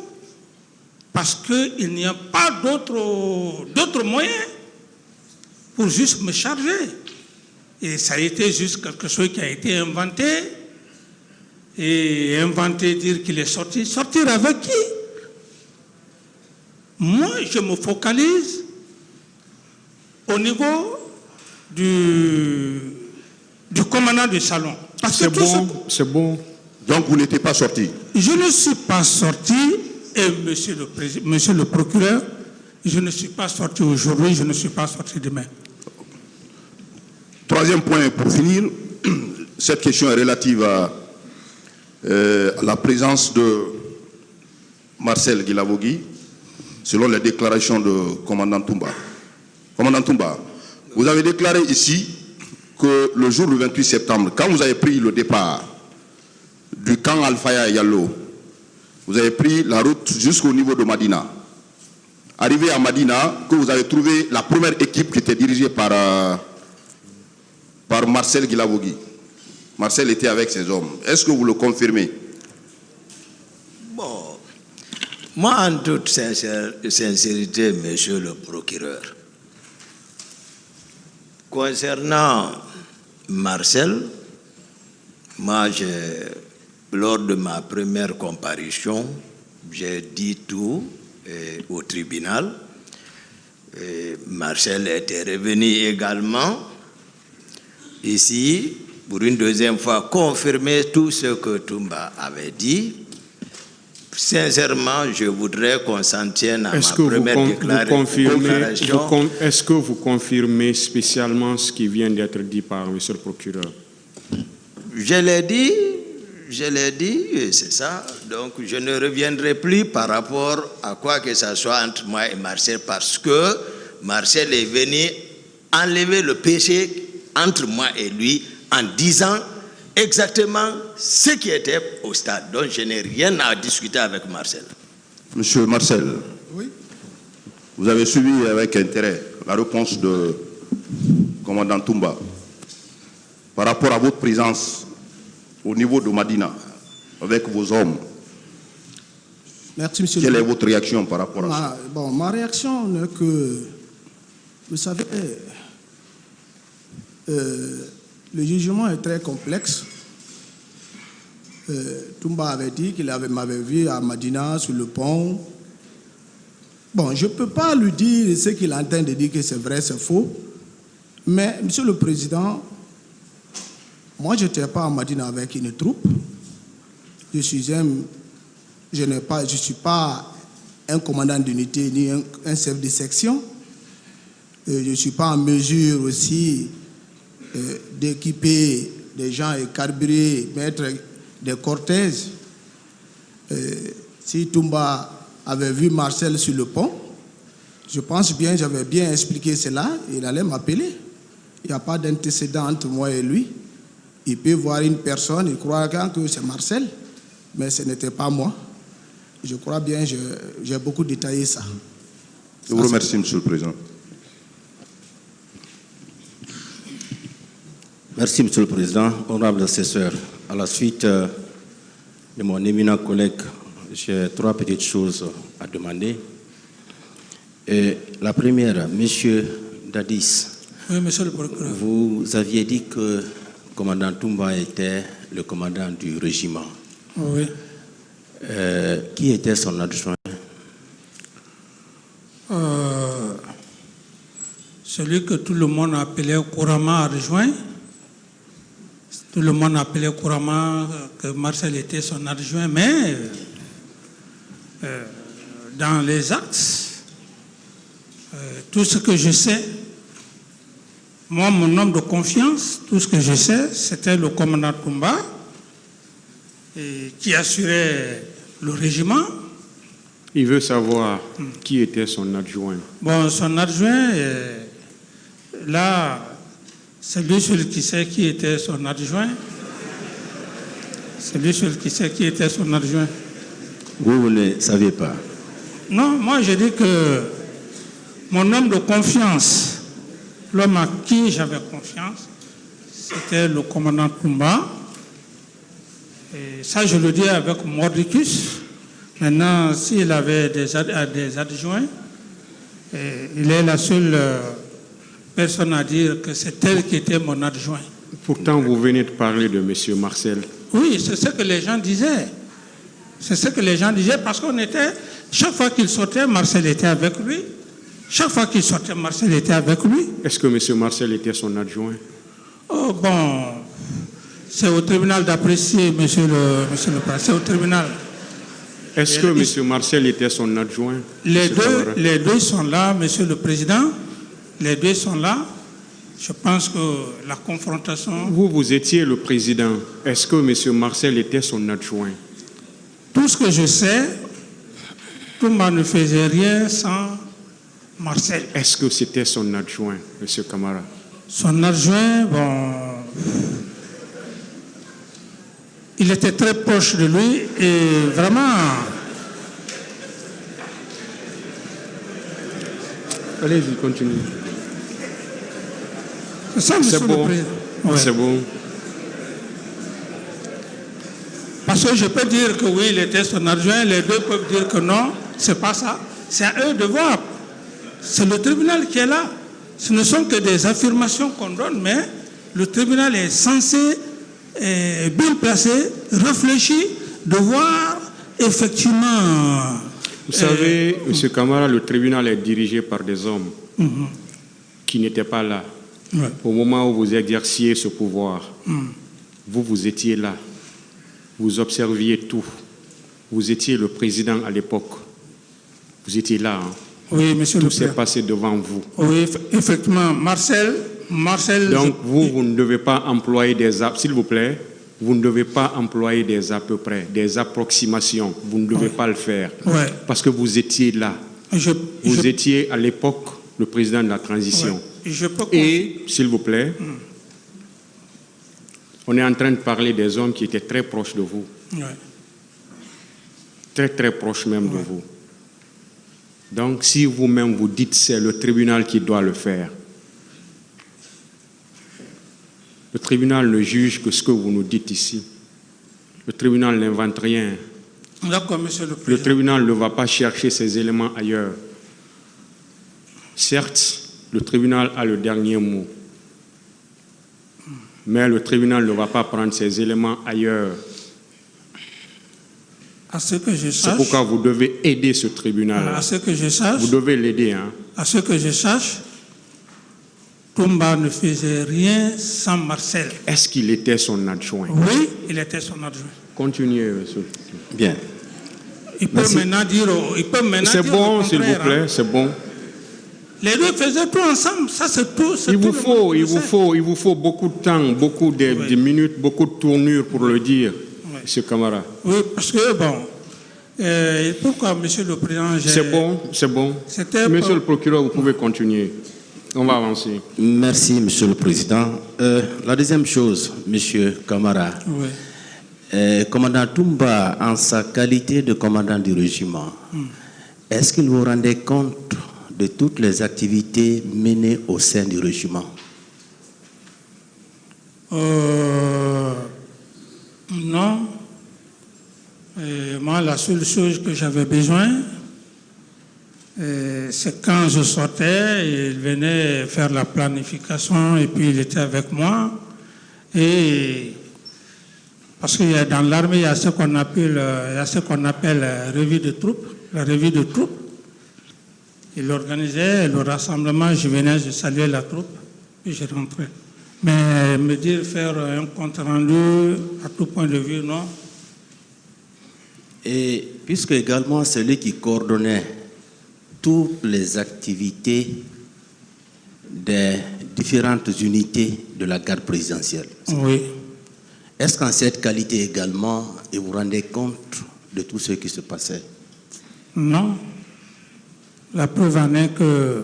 Parce qu'il n'y a pas d'autres moyens pour juste me charger. Et ça a été juste quelque chose qui a été inventé. Et inventé, dire qu'il est sorti. Sortir avec qui? Moi, je me focalise au niveau du commandant du salon. Parce que C'est bon. Donc vous n'étiez pas sorti. je ne suis pas sorti, et monsieur le procureur, je ne suis pas sorti aujourd'hui, je ne suis pas sorti demain. Troisième point, pour finir, cette question est relative à la présence de Marcel Guilavogui, selon les déclarations de commandant Toumba. Commandant Toumba, vous avez déclaré ici que le jour du 28 septembre, quand vous avez pris le départ du camp Alfaya Yallo, vous avez pris la route jusqu'au niveau de Madina. Arrivé à Madina, que vous avez trouvé la première équipe qui était dirigée par Marcel Guilavogui. Marcel était avec ses hommes. Est-ce que vous le confirmez? Bon, moi, en toute sincérité, monsieur le procureur, concernant Marcel, moi, lors de ma première comparution, j'ai dit tout au tribunal. Et Marcel était revenu également ici pour une deuxième fois confirmer tout ce que Toumba avait dit. Sincèrement, je voudrais qu'on s'en tienne à ma première déclaration. Est-ce que vous confirmez spécialement ce qui vient d'être dit par M. le procureur? Je l'ai dit, et c'est ça. Donc, je ne reviendrai plus par rapport à quoi que ce soit entre moi et Marcel, parce que Marcel est venu enlever le péché entre moi et lui en disant exactement ce qui était au stade. Donc, je n'ai rien à discuter avec Marcel. Monsieur Marcel, Oui. vous avez suivi avec intérêt la réponse de commandant Toumba par rapport à votre présence au niveau de Madina avec vos hommes. Merci, monsieur. Quelle est votre réaction par rapport à ça? Bon, ma réaction n'est que, vous savez, le jugement est très complexe. Toumba avait dit qu'il m'avait vu à Madina sur le pont. Bon, je ne peux pas lui dire ce qu'il entend de dire que c'est vrai, c'est faux. Mais, monsieur le Président, moi, je n'étais pas à Madina avec une troupe. Je ne suis pas un commandant d'unité ni un chef de section. Je ne suis pas en mesure aussi d'équiper des gens et carburer, mettre des cortèges. Si Toumba avait vu Marcel sur le pont, je pense bien, j'avais bien expliqué cela, il allait m'appeler. Il n'y a pas d'antécédent entre moi et lui. Il peut voir une personne, il croit que c'est Marcel, mais ce n'était pas moi. Je crois bien, j'ai beaucoup détaillé ça. Je vous remercie, monsieur le Président. Merci, Monsieur le Président. Honorable assesseur, à la suite de mon éminent collègue, j'ai trois petites choses à demander. Et la première, Monsieur Dadis, Oui, monsieur le procureur. vous aviez dit que le commandant Toumba était le commandant du régiment. Oui. Qui était son adjoint? Celui que tout le monde appelait couramment adjoint. Tout le monde appelait couramment que Marcel était son adjoint, mais dans les actes, tout ce que je sais, moi, mon homme de confiance, tout ce que je sais, c'était le commandant Toumba qui assurait le régiment. Il veut savoir qui était son adjoint. Bon, son adjoint, là, C'est lui seul qui sait qui était son adjoint. C'est lui seul qui sait qui était son adjoint. Vous ne savez pas. Non, moi je dis que mon homme de confiance, l'homme à qui j'avais confiance, c'était le commandant Toumba. Et ça, je le dis avec mordicus. Maintenant, s'il avait des adjoints, il est la seule personne à dire que c'est elle qui était mon adjoint. Pourtant, vous venez de parler de M. Marcel. Oui, c'est ce que les gens disaient. C'est ce que les gens disaient parce qu'on était, chaque fois qu'il sortait, Marcel était avec lui. Chaque fois qu'il sortait, Marcel était avec lui. Est-ce que M. Marcel était son adjoint? Oh bon, c'est au tribunal d'apprécier, monsieur le président. C'est au tribunal. Est-ce que M. Marcel était son adjoint? Les deux sont là, monsieur le président. Les deux sont là. Je pense que la confrontation... Vous étiez le président. Est-ce que M. Marcel était son adjoint? Tout ce que je sais, Toumba ne faisait rien sans Marcel. Est-ce que c'était son adjoint, M. Camara? Son adjoint, bon... Il était très proche de lui et vraiment... Allez-y, continuez. C'est ça, monsieur le bon. président. Ouais. C'est bon. Parce que je peux dire que oui, il était son adjoint, les deux peuvent dire que non, c'est pas ça. C'est à eux de voir. C'est le tribunal qui est là. Ce ne sont que des affirmations qu'on donne, mais le tribunal est censé, bien placé, réfléchir, de voir effectivement... Vous savez, M. Camara, le tribunal est dirigé par des hommes qui n'étaient pas là. Ouais. Au moment où vous exerciez ce pouvoir, vous étiez là. Vous observiez tout. Vous étiez le président à l'époque. Vous étiez là. Hein. Oui, monsieur le Tout s'est président. passé devant vous. Oui, effectivement. Marcel... Donc, vous ne devez pas employer des... S'il vous plaît, vous ne devez pas employer des à peu près, des approximations. Vous ne devez pas le faire. Ouais. Parce que vous étiez là. Vous étiez à l'époque le président de la transition. Ouais. Et, s'il vous plaît, on est en train de parler des hommes qui étaient très proches de vous. Ouais. Très, très proches même de vous. Donc, si vous-même vous dites c'est le tribunal qui doit le faire, le tribunal ne juge que ce que vous nous dites ici. Le tribunal n'invente rien. D'accord, monsieur le président. Le tribunal ne va pas chercher ces éléments ailleurs. Certes, le tribunal a le dernier mot. Mais le tribunal ne va pas prendre ces éléments ailleurs. À ce que je sache... C'est pourquoi vous devez aider ce tribunal. À ce que je sache... Vous devez l'aider. Hein. À ce que je sache, Toumba ne faisait rien sans Marcel. Est-ce qu'il était son adjoint? Oui, il était son adjoint. Continuez, monsieur. Bien. Il peut maintenant dire... C'est bon, s'il vous plaît, hein. c'est bon. Les deux faisaient tout ensemble, ça c'est tout. Il vous faut beaucoup de temps, beaucoup de minutes, beaucoup de tournures pour le dire, monsieur Camara. Oui, parce que bon, pourquoi, monsieur le président, c'est bon. Monsieur le procureur, vous pouvez continuer. On va avancer. Merci, monsieur le président. La deuxième chose, monsieur Camara. Oui. Commandant Toumba, en sa qualité de commandant du régiment, est-ce qu'il vous rendait compte de toutes les activités menées au sein du régiment? Non. Moi, la seule chose que j'avais besoin, c'est quand je sortais, il venait faire la planification et puis il était avec moi. Et parce que dans l'armée, il y a ce qu'on appelle, revue de troupes, la revue de troupes. Il organisait le rassemblement, je venais, je saluais la troupe, puis je rentrais. Mais me dire faire un compte rendu à tout point de vue, non. Et puisque également celui qui coordonnait toutes les activités des différentes unités de la garde présidentielle. Oui. Est-ce qu'en cette qualité également, il vous rendait compte de tout ce qui se passait? Non. La preuve en est que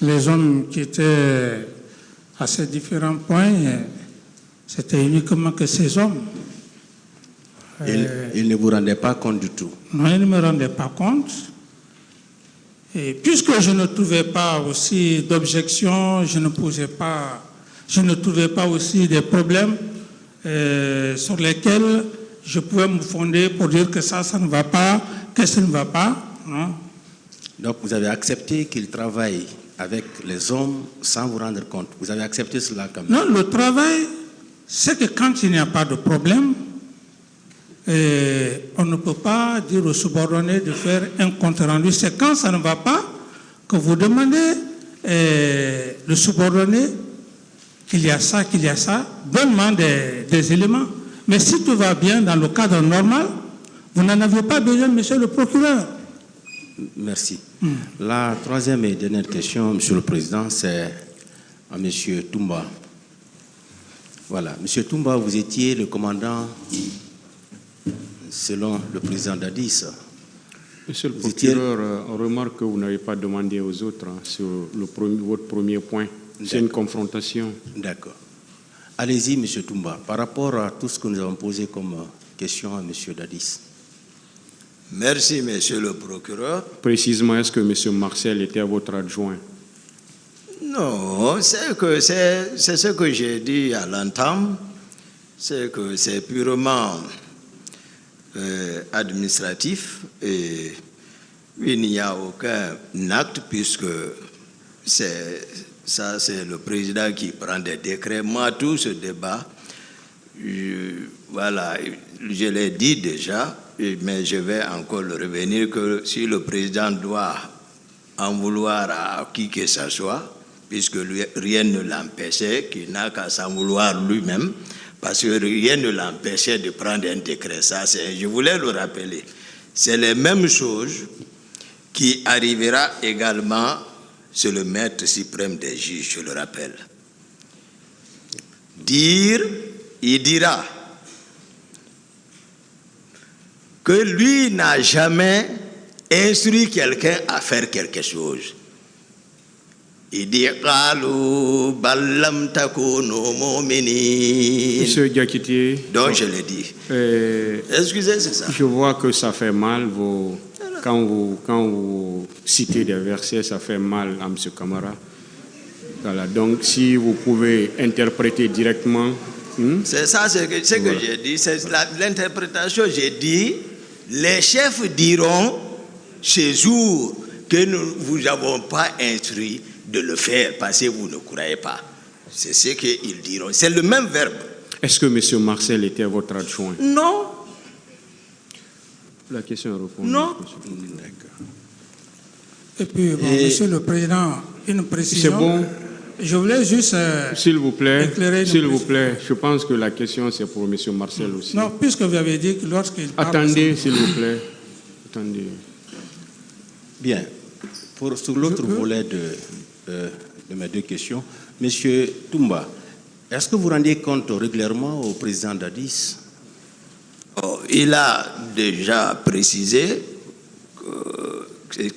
les hommes qui étaient à ces différents points, c'était uniquement que ces hommes. Il ne vous rendait pas compte du tout? Non, ils ne me rendaient pas compte. Et puisque je ne trouvais pas aussi d'objections, je ne trouvais pas aussi des problèmes sur lesquels je pouvais me fonder pour dire que ça ne va pas, que ça ne va pas. Non. Donc vous avez accepté qu'il travaille avec les hommes sans vous rendre compte. Vous avez accepté cela quand même? Non, le travail, c'est que quand il n'y a pas de problème, on ne peut pas dire aux subordonnés de faire un compte rendu. C'est quand ça ne va pas que vous demandez le subordonné qu'il y a ça, donne-moi des éléments. Mais si tout va bien dans le cadre normal, vous n'en avez pas besoin, monsieur le procureur. Merci. La troisième et dernière question, monsieur le Président, c'est à monsieur Toumba. Voilà, monsieur Toumba, vous étiez le commandant, selon le président Dadis. Monsieur le procureur, on remarque que vous n'avez pas demandé aux autres sur votre premier point. C'est une confrontation. D'accord. Allez-y, monsieur Toumba, par rapport à tout ce que nous avons posé comme question à monsieur Dadis. Merci, monsieur le procureur. Précisément, est-ce que monsieur Marcel était votre adjoint? Non, c'est ce que j'ai dit à l'entame, c'est que c'est purement administratif et il n'y a aucun acte puisque c'est le président qui prend des décrets. Moi, tout ce débat, voilà, je l'ai dit déjà, mais je vais encore le revenir que si le président doit en vouloir à qui que ce soit, puisque rien ne l'empêchait, qu'il n'a qu'à s'en vouloir lui-même, parce que rien ne l'empêchait de prendre un décret. Ça, je voulais le rappeler. C'est les mêmes choses qui arrivera également sur le maître suprême des juges, je le rappelle. Il dira que lui n'a jamais instruit quelqu'un à faire quelque chose. Il dit Monsieur Diakité, donc je l'ai dit. Excusez, c'est ça. Je vois que ça fait mal quand vous citez des versets, ça fait mal à M. Camara. Voilà, donc si vous pouvez interpréter directement. C'est ça ce que j'ai dit. C'est l'interprétation. J'ai dit, les chefs diront ce jour que nous vous avons pas instruit de le faire parce que vous ne croyez pas. C'est ce qu'ils diront. C'est le même verbe. Est-ce que M. Marcel était votre adjoint? Non. La question est répondue. Non. Et puis, bon, monsieur le Président, une précision. C'est bon. Je voulais juste s'il vous plaît, éclairer. S'il vous plaît, je pense que la question c'est pour M. Marcel aussi. Non, puisque vous avez dit que lorsqu'il parle... Attendez, s'il vous plaît. Attendez. Bien. Sur l'autre volet de mes deux questions, M. Toumba, est-ce que vous rendez compte régulièrement au président Dadis? Il a déjà précisé que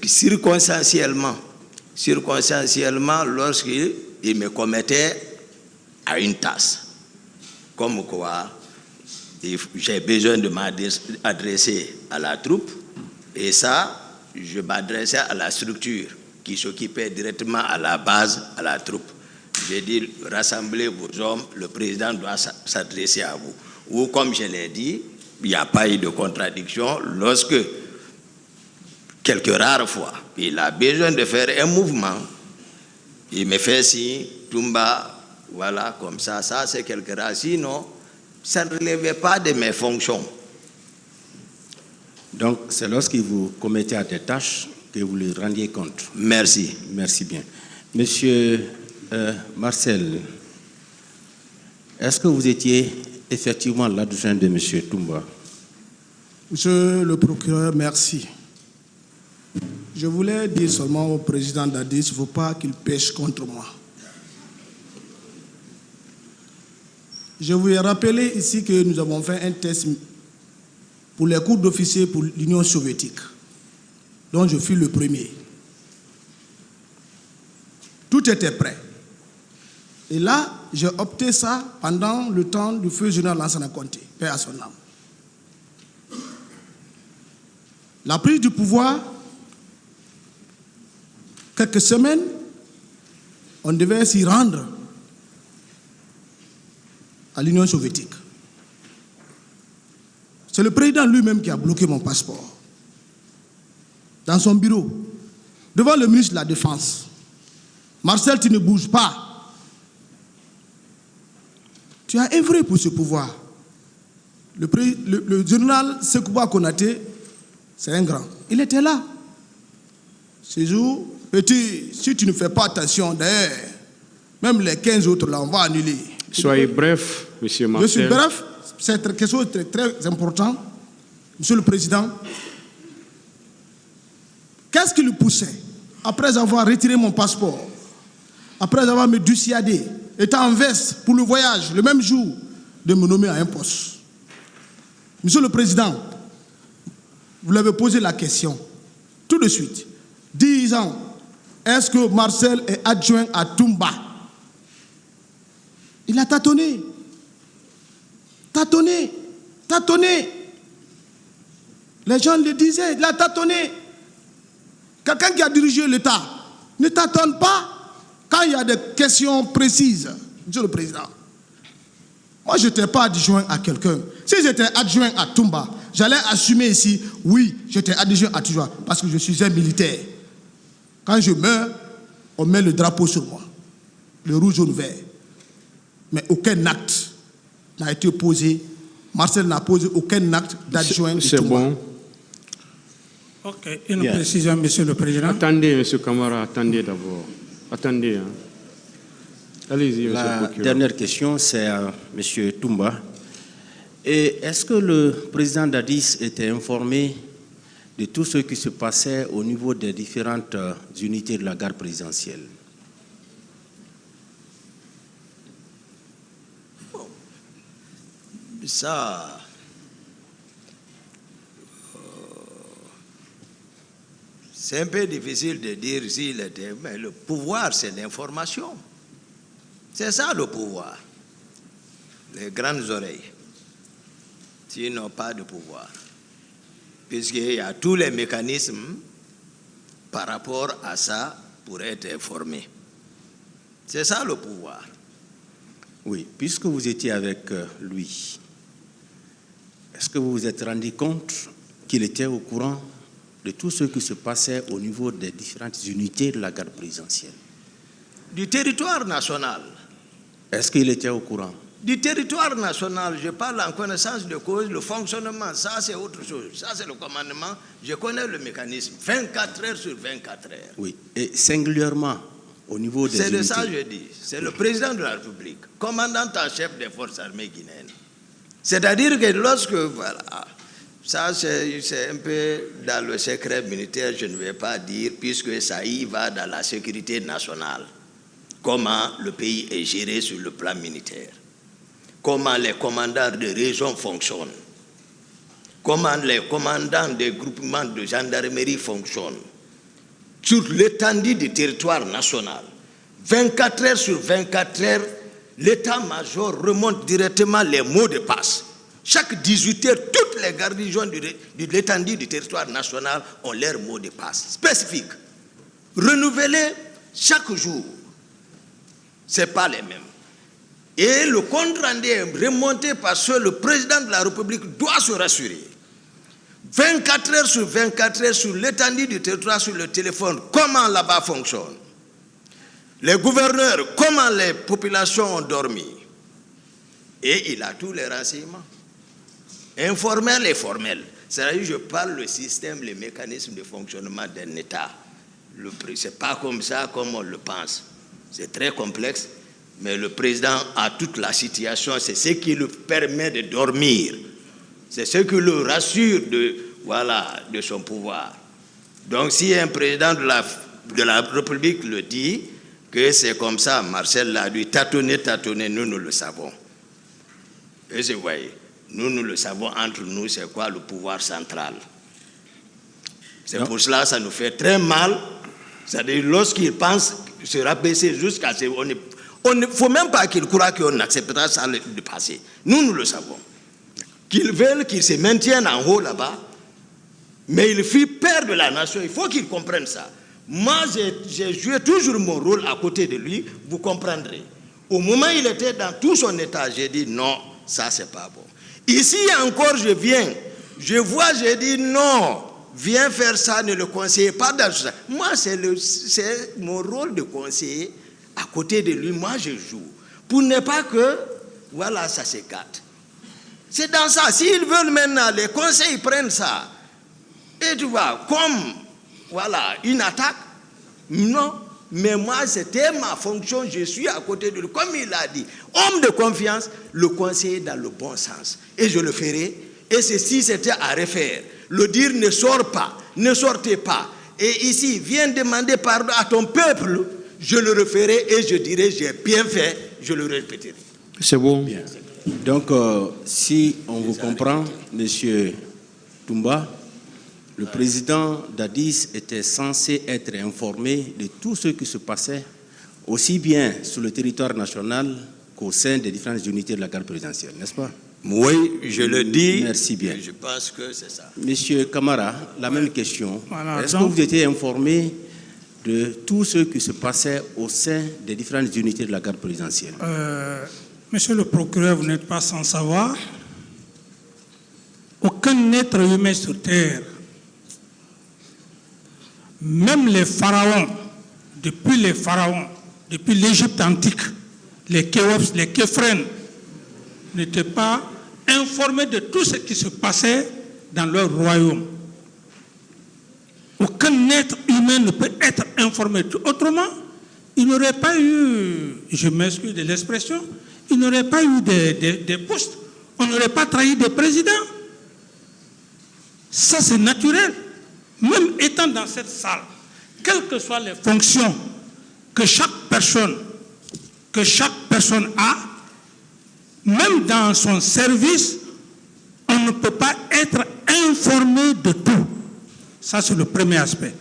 circonstanciellement, lorsqu'il me commettait à une tasse, comme quoi j'ai besoin de m'adresser à la troupe, et ça, je m'adressais à la structure qui s'occupait directement à la base, à la troupe. J'ai dit, rassemblez vos hommes, le président doit s'adresser à vous. Ou comme je l'ai dit, il n'y a pas eu de contradiction lorsque, quelques rares fois, il a besoin de faire un mouvement, il me fait signe, Toumba, voilà, comme ça c'est quelques rares. Sinon, ça ne relevait pas de mes fonctions. Donc, c'est lorsqu'il vous commettait à des tâches que vous lui rendiez compte. Merci. Merci bien. Monsieur Marcel, est-ce que vous étiez effectivement l'adjoint de M. Toumba? Monsieur le procureur, merci. Je voulais dire seulement au président Dadis, il ne faut pas qu'il pêche contre moi. Je voulais rappeler ici que nous avons fait un test pour les cours d'officiers pour l'Union soviétique, dont je fus le premier. Tout était prêt. Et là, j'ai opté ça pendant le temps du feu général Lansana Conté, paix à son âme. La prise du pouvoir, quelques semaines, on devait s'y rendre à l'Union soviétique. C'est le président lui-même qui a bloqué mon passeport dans son bureau, devant le ministre de la Défense. Marcel, tu ne bouges pas. Tu as œuvré pour ce pouvoir. Le général Sekouba Konaté, c'est un grand. Il était là. Ce jour, petit, si tu ne fais pas attention, d'ailleurs, même les 15 autres là, on va annuler. Soyez bref, M. Marcel. Je suis bref, c'est quelque chose de très important. Monsieur le Président, qu'est-ce qui le poussait, après avoir retiré mon passeport, après avoir me dissuadé, étant en veste pour le voyage, le même jour, de me nommer à un poste? Monsieur le Président, vous l'avez posé la question, tout de suite, 10 ans, est-ce que Marcel est adjoint à Toumba? Il a tâtonné. Tâtonné. Tâtonné. Les gens le disaient, il a tâtonné. Quelqu'un qui a dirigé l'État ne tâtonne pas quand il y a des questions précises. Monsieur le Président, moi je n'étais pas adjoint à quelqu'un. Si j'étais adjoint à Toumba, j'allais assumer ici, oui, j'étais adjoint à Toumba, parce que je suis un militaire. Quand je meurs, on met le drapeau sur moi, le rouge, jaune, vert. Mais aucun acte n'a été posé. Marcel n'a posé aucun acte d'adjoint. C'est bon. Ok, une précision, Monsieur le Président. Attendez, M. Camara, attendez d'abord. Attendez. Hein. Allez-y, M. La le procureur. dernière question, c'est à M. Toumba. Et est-ce que le président Dadis était informé de tout ce qui se passait au niveau des différentes unités de la garde présidentielle? Ça, c'est un peu difficile de dire s'il était, mais le pouvoir, c'est l'information. C'est ça le pouvoir. Les grandes oreilles, s'ils n'ont pas de pouvoir, puisqu'il y a tous les mécanismes par rapport à ça pour être informé. C'est ça le pouvoir. Oui, puisque vous étiez avec lui, est-ce que vous vous êtes rendu compte qu'il était au courant de tout ce qui se passait au niveau des différentes unités de la garde présidentielle? Du territoire national. Est-ce qu'il était au courant? Du territoire national, je parle en connaissance de cause, le fonctionnement, ça c'est autre chose. Ça c'est le commandement, je connais le mécanisme. 24 heures sur 24 heures. Oui, et singulièrement au niveau des unités. C'est de ça que je dis. C'est le président de la République, commandant en chef des forces armées guinéennes. C'est-à-dire que lorsque, voilà, ça c'est un peu dans le secret militaire, je ne vais pas dire, puisque ça y va dans la sécurité nationale. Comment le pays est géré sur le plan militaire. Comment les commandants de région fonctionnent. Comment les commandants des groupements de gendarmerie fonctionnent. Sur l'étendue du territoire national. 24 heures sur 24 heures, l'état-major remonte directement les mots de passe. Chaque 18 heures, toutes les garnisons de l'étendue du territoire national ont leurs mots de passe spécifiques. Renouvelés chaque jour. Ce n'est pas les mêmes. Et le compte rendu est remonté parce que le président de la République doit se rassurer. 24 heures sur 24 heures sur l'étendue du territoire, sur le téléphone, comment là-bas fonctionne. Les gouverneurs, comment les populations ont dormi. Et il a tous les renseignements. Informels et formels. C'est-à-dire, je parle le système, les mécanismes de fonctionnement d'un État. Ce n'est pas comme ça, comme on le pense. C'est très complexe, mais le président a toute la situation. C'est ce qui lui permet de dormir. C'est ce qui le rassure de son pouvoir. Donc, si un président de la République le dit, que c'est comme ça, Marcel l'a dit, tâtonner, nous le savons. Et vous voyez, nous le savons entre nous, c'est quoi le pouvoir central. C'est pour cela que ça nous fait très mal. C'est-à-dire, lorsqu'il pense se rabaisser jusqu'à ce Il ne faut même pas qu'ils croient qu'on acceptera ça de passer. Nous le savons. Qu'ils veulent qu'ils se maintiennent en haut là-bas, mais il fit peur de la nation. Il faut qu'ils comprennent ça. Moi, j'ai joué toujours mon rôle à côté de lui, vous comprendrez. Au moment où il était dans tout son état, j'ai dit non, ça c'est pas bon. Ici encore, je viens, je vois, j'ai dit non, viens faire ça, ne le conseillez pas dans ça. Moi, c'est mon rôle de conseiller. À côté de lui, moi je joue. Pour ne pas que, voilà, ça se gâte. C'est dans ça. S'ils veulent maintenant, les conseils prennent ça. Et tu vois, comme, voilà, une attaque, non. Mais moi, c'était ma fonction, je suis à côté de lui. Comme il a dit, homme de confiance, le conseiller dans le bon sens. Et je le ferai. Et ceci, c'était à refaire. Le dire ne sort pas, ne sortez pas. Et ici, viens demander pardon à ton peuple, je le referai et je dirai, j'ai bien fait, je le répéterai. C'est bon. Bien. Donc, si on vous comprend, Monsieur Toumba, le président d'Addis était censé être informé de tout ce qui se passait, aussi bien sur le territoire national qu'au sein des différentes unités de la garde présidentielle, n'est-ce pas? Oui, je le dis. Merci bien. Je pense que c'est ça. Monsieur Camara, la même question. Voilà, est-ce que vous étiez informé de tout ce qui se passait au sein des différentes unités de la garde présidentielle? Monsieur le procureur, vous n'êtes pas sans savoir. Aucun être humain sur terre, même les pharaons, depuis l'Égypte antique, les Khéops, les Képhrènes, n'étaient pas informés de tout ce qui se passait dans leur royaume. Aucun être humain ne peut être informé. Autrement, il n'aurait pas eu, je m'excuse de l'expression, il n'aurait pas eu des postes. On n'aurait pas trahi des présidents. Ça, c'est naturel. Même étant dans cette salle, quelles que soient les fonctions que chaque personne a, même dans son service, on ne peut pas être informé de tout. Ça, c'est le premier aspect.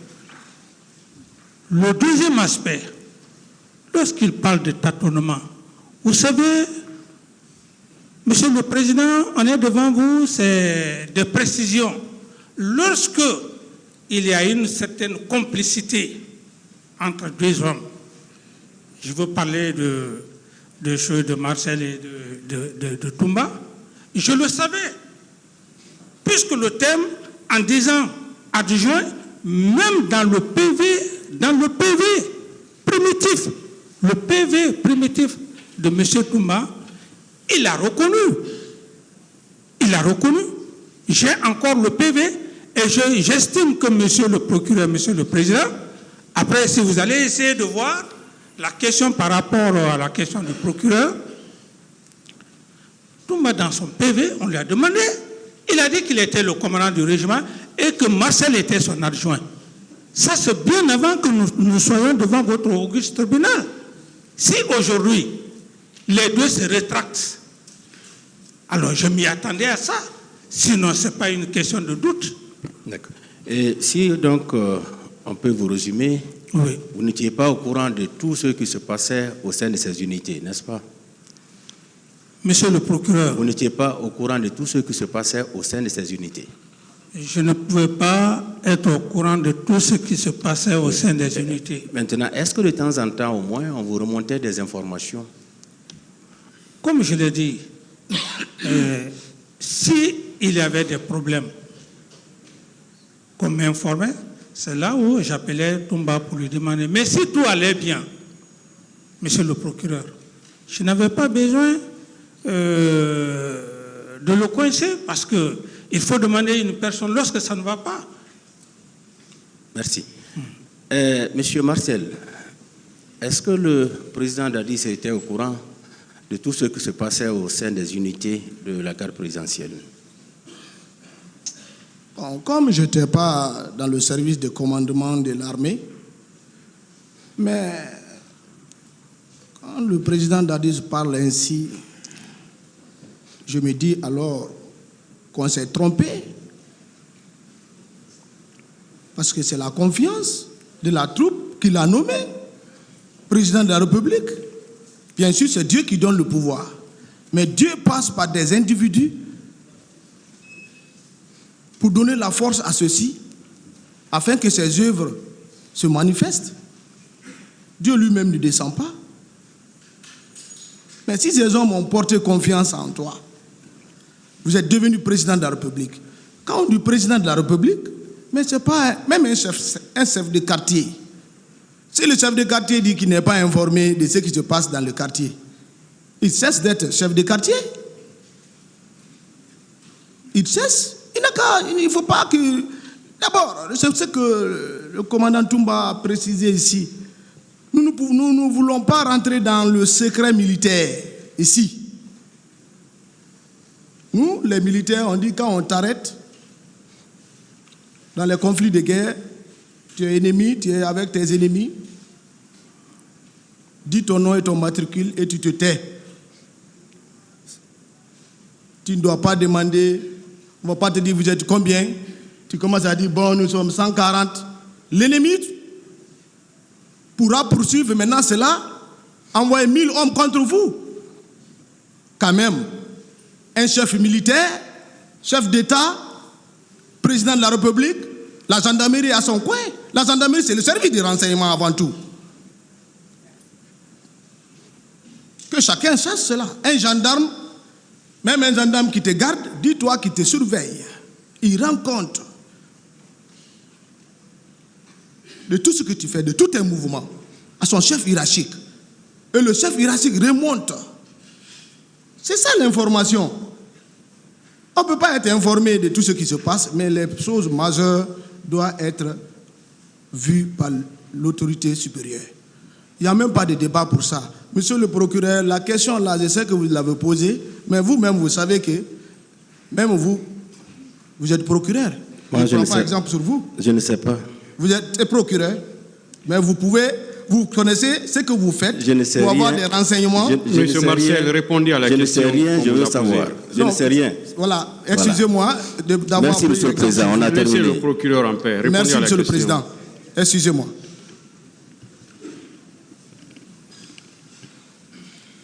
Le deuxième aspect, lorsqu'il parle de tâtonnement, vous savez, Monsieur le Président, on est devant vous, c'est des précisions. Lorsque il y a une certaine complicité entre deux hommes, je veux parler de choses de Marcel et de Toumba, je le savais, puisque le thème, en disant adjoint, même dans le PV primitif de M. Toumba, il a reconnu. J'ai encore le PV et j'estime que monsieur le procureur, monsieur le président, après si vous allez essayer de voir la question par rapport à la question du procureur, Toumba dans son PV, on lui a demandé, il a dit qu'il était le commandant du régiment et que Marcel était son adjoint. Ça, c'est bien avant que nous soyons devant votre auguste tribunal. Si aujourd'hui, les deux se rétractent, alors je m'y attendais à ça. Sinon, ce n'est pas une question de doute. D'accord. Et si donc, on peut vous résumer, oui. Vous n'étiez pas au courant de tout ce qui se passait au sein de ces unités, n'est-ce pas? Monsieur le procureur. Vous n'étiez pas au courant de tout ce qui se passait au sein de ces unités. Je ne pouvais pas être au courant de tout ce qui se passait au sein des unités. Maintenant, est-ce que de temps en temps, au moins, on vous remontait des informations? Comme je l'ai dit, s'il y avait des problèmes qu'on m'informait, c'est là où j'appelais Toumba pour lui demander. Mais si tout allait bien, monsieur le procureur, je n'avais pas besoin de le coincer parce qu'il faut demander à une personne lorsque ça ne va pas. Merci. Monsieur Marcel, est-ce que le président d'Addis était au courant de tout ce qui se passait au sein des unités de la garde présidentielle? Bon, comme je n'étais pas dans le service de commandement de l'armée, mais quand le président d'Addis parle ainsi, je me dis alors qu'on s'est trompé. Parce que c'est la confiance de la troupe qu'il a nommé président de la République. Bien sûr, c'est Dieu qui donne le pouvoir. Mais Dieu passe par des individus pour donner la force à ceux-ci, afin que ses œuvres se manifestent. Dieu lui-même ne descend pas. Mais si ces hommes ont porté confiance en toi, vous êtes devenu président de la République. Quand on dit président de la République, mais c'est pas même un chef de quartier. Si le chef de quartier dit qu'il n'est pas informé de ce qui se passe dans le quartier, il cesse d'être chef de quartier. Il cesse. Il ne faut pas que... D'abord, c'est ce que le commandant Toumba a précisé ici. Nous ne voulons pas rentrer dans le secret militaire ici. Nous, les militaires, on dit quand on t'arrête dans les conflits de guerre, tu es ennemi, tu es avec tes ennemis, dis ton nom et ton matricule et tu te tais. Tu ne dois pas demander, on ne va pas te dire vous êtes combien. Tu commences à dire bon, nous sommes 140. L'ennemi pourra poursuivre maintenant cela, envoyer 1000 hommes contre vous. Quand même, un chef militaire, chef d'État, président de la République, la gendarmerie à son coin. La gendarmerie, c'est le service de renseignement avant tout. Que chacun sache cela. Un gendarme, même un gendarme qui te garde, dis-toi qu'il te surveille. Il rend compte de tout ce que tu fais, de tous tes mouvements, à son chef hiérarchique. Et le chef hiérarchique remonte. C'est ça l'information. On ne peut pas être informé de tout ce qui se passe, mais les choses majeures doivent être vues par l'autorité supérieure. Il n'y a même pas de débat pour ça. Monsieur le procureur, la question là, je sais que vous l'avez posée, mais vous-même, vous savez que, même vous êtes procureur. Moi, je prends par exemple sur vous. Je ne sais pas. Vous êtes procureur, mais vous connaissez ce que vous faites pour avoir des renseignements. Monsieur Marcel, répondez à la question. Je ne sais rien, je veux savoir. Je ne sais rien. Voilà, excusez-moi d'avoir... Merci, Monsieur le Président, on a terminé. Laissez le procureur en paix. Merci, Monsieur le Président. Excusez-moi.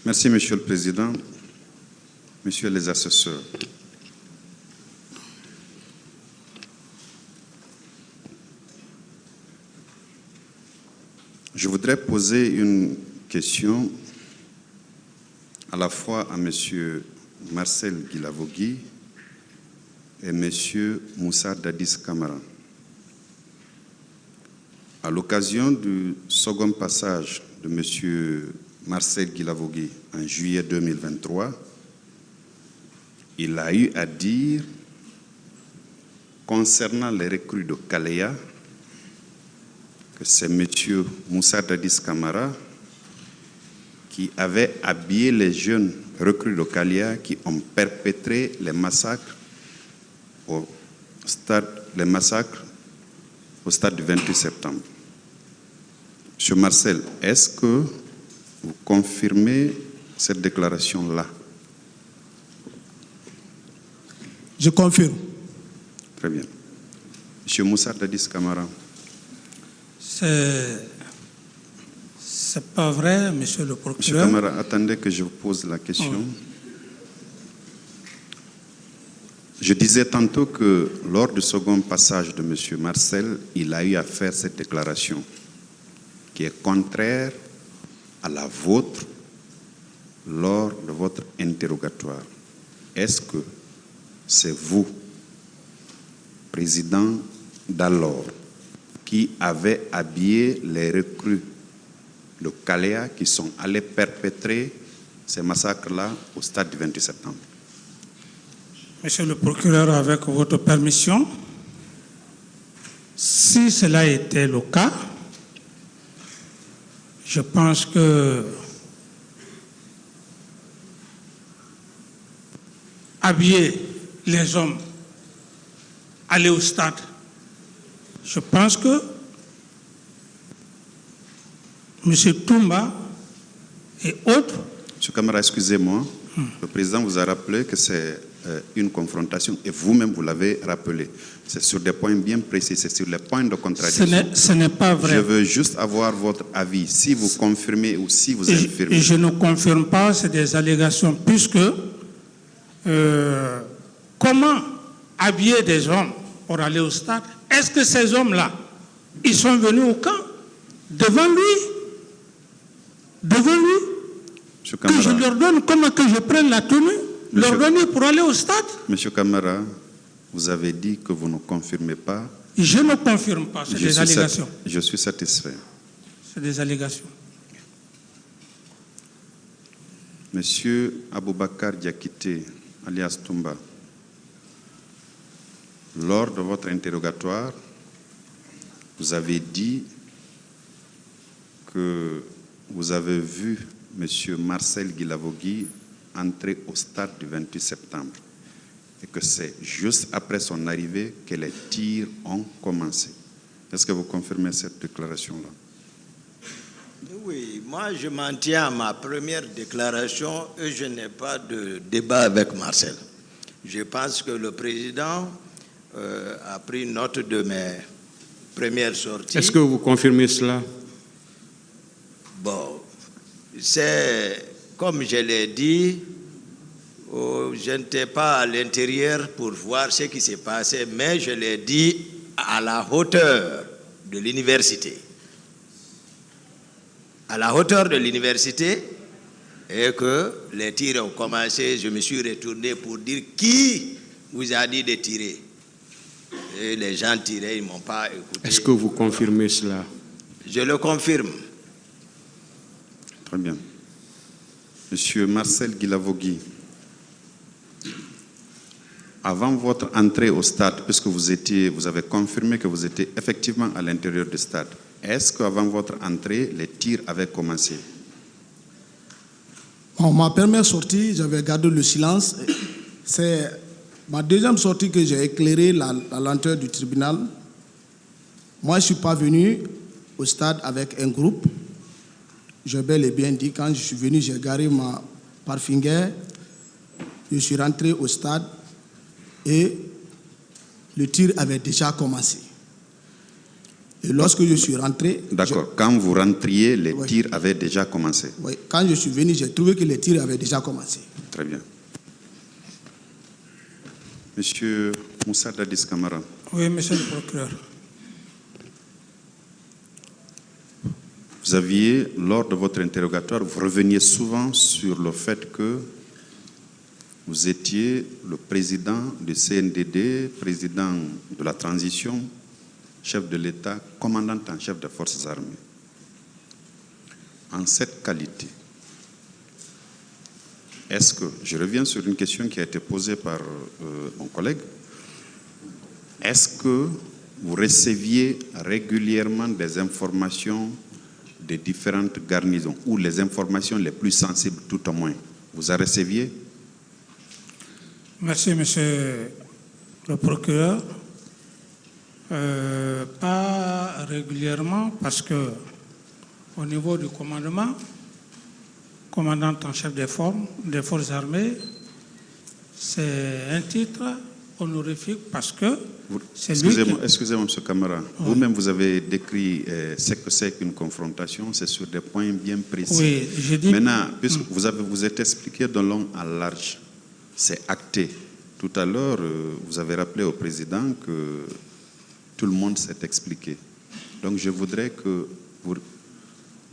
Merci, Monsieur le Président. Messieurs les assesseurs. Je voudrais poser une question à la fois à M. Marcel Guilavogui et M. Moussa Dadis Camara. À l'occasion du second passage de M. Marcel Guilavogui en juillet 2023, il a eu à dire concernant les recrues de Kalea que c'est M. Moussa Dadis Camara qui avait habillé les jeunes recrues de Kalea qui ont perpétré les massacres au stade du 28 septembre. M. Marcel, est-ce que vous confirmez cette déclaration-là? Je confirme. Très bien. M. Moussa Dadis Camara. C'est pas vrai, monsieur le procureur. Monsieur Camara, attendez que je vous pose la question. Oh. Je disais tantôt que lors du second passage de M. Marcel, il a eu à faire cette déclaration qui est contraire à la vôtre lors de votre interrogatoire. Est-ce que c'est vous, président d'alors, qui avez habillé les recrues de Kalea qui sont allés perpétrer ces massacres-là au stade du 28 septembre? Monsieur le procureur, avec votre permission, si cela était le cas, je pense que habiller les hommes, aller au stade, je pense que M. Toumba et autres... M. Camara, excusez-moi, le président vous a rappelé que c'est une confrontation, et vous-même, vous l'avez rappelé. C'est sur des points bien précis, c'est sur les points de contradiction. Ce n'est pas vrai. Je veux juste avoir votre avis, si vous confirmez ou si vous infirmez. Et je ne confirme pas, c'est des allégations, puisque comment habiller des hommes pour aller au stade? Est-ce que ces hommes-là, ils sont venus au camp devant lui? Devant lui? Que je leur donne, comment que je prenne la tenue, leur donner pour aller au stade? Monsieur Camara, vous avez dit que vous ne confirmez pas. Je ne confirme pas, c'est des allégations. Je suis satisfait. C'est des allégations. Monsieur Aboubakar Diakité, alias Toumba, lors de votre interrogatoire, vous avez dit que vous avez vu Monsieur Marcel Guilavogui entrer au stade du 28 septembre et que c'est juste après son arrivée que les tirs ont commencé. Est-ce que vous confirmez cette déclaration-là? Oui, moi je m'en tiens à ma première déclaration et je n'ai pas de débat avec Marcel. Je pense que le président a pris note de mes premières sorties. Est-ce que vous confirmez cela? Bon, c'est comme je l'ai dit, je n'étais pas à l'intérieur pour voir ce qui s'est passé, mais je l'ai dit à la hauteur de l'université. À la hauteur de l'université, et que les tirs ont commencé, je me suis retourné pour dire qui vous a dit de tirer. Et les gens tiraient, ils ne m'ont pas écouté. Est-ce que vous confirmez cela? Je le confirme. Très bien. Monsieur Marcel Guilavogui, avant votre entrée au stade, puisque vous avez confirmé que vous étiez effectivement à l'intérieur du stade, est-ce qu'avant votre entrée, les tirs avaient commencé? Bon, ma première sortie, j'avais gardé le silence. C'est ma deuxième sortie que j'ai éclairé la lenteur du tribunal. Moi, je ne suis pas venu au stade avec un groupe. Je bel et bien dit, quand je suis venu, j'ai garé ma parfinger. Je suis rentré au stade et le tir avait déjà commencé. Et lorsque je suis rentré... D'accord. Quand vous rentriez, les tirs avaient déjà commencé. Oui. Quand je suis venu, j'ai trouvé que les tirs avaient déjà commencé. Très bien. Monsieur Moussa Dadis Camara. Oui, monsieur le procureur. Vous aviez, lors de votre interrogatoire, vous reveniez souvent sur le fait que vous étiez le président du CNDD, président de la transition, chef de l'État, commandant en chef des forces armées. En cette qualité, est-ce que, je reviens sur une question qui a été posée par mon collègue, est-ce que vous receviez régulièrement des informations des différentes garnisons, ou les informations les plus sensibles tout au moins, vous en receviez? Merci, monsieur le procureur. Pas régulièrement, parce que au niveau du commandement, commandant en chef des forces armées, c'est un titre honorifique parce que c'est lui qui... Excusez-moi, M. Camara. Ouais. Vous-même, vous avez décrit ce que c'est qu'une confrontation, c'est sur des points bien précis. Oui, j'ai dit... Maintenant, puisque vous êtes expliqué de long à large, c'est acté. Tout à l'heure, vous avez rappelé au président que tout le monde s'est expliqué. Donc, je voudrais que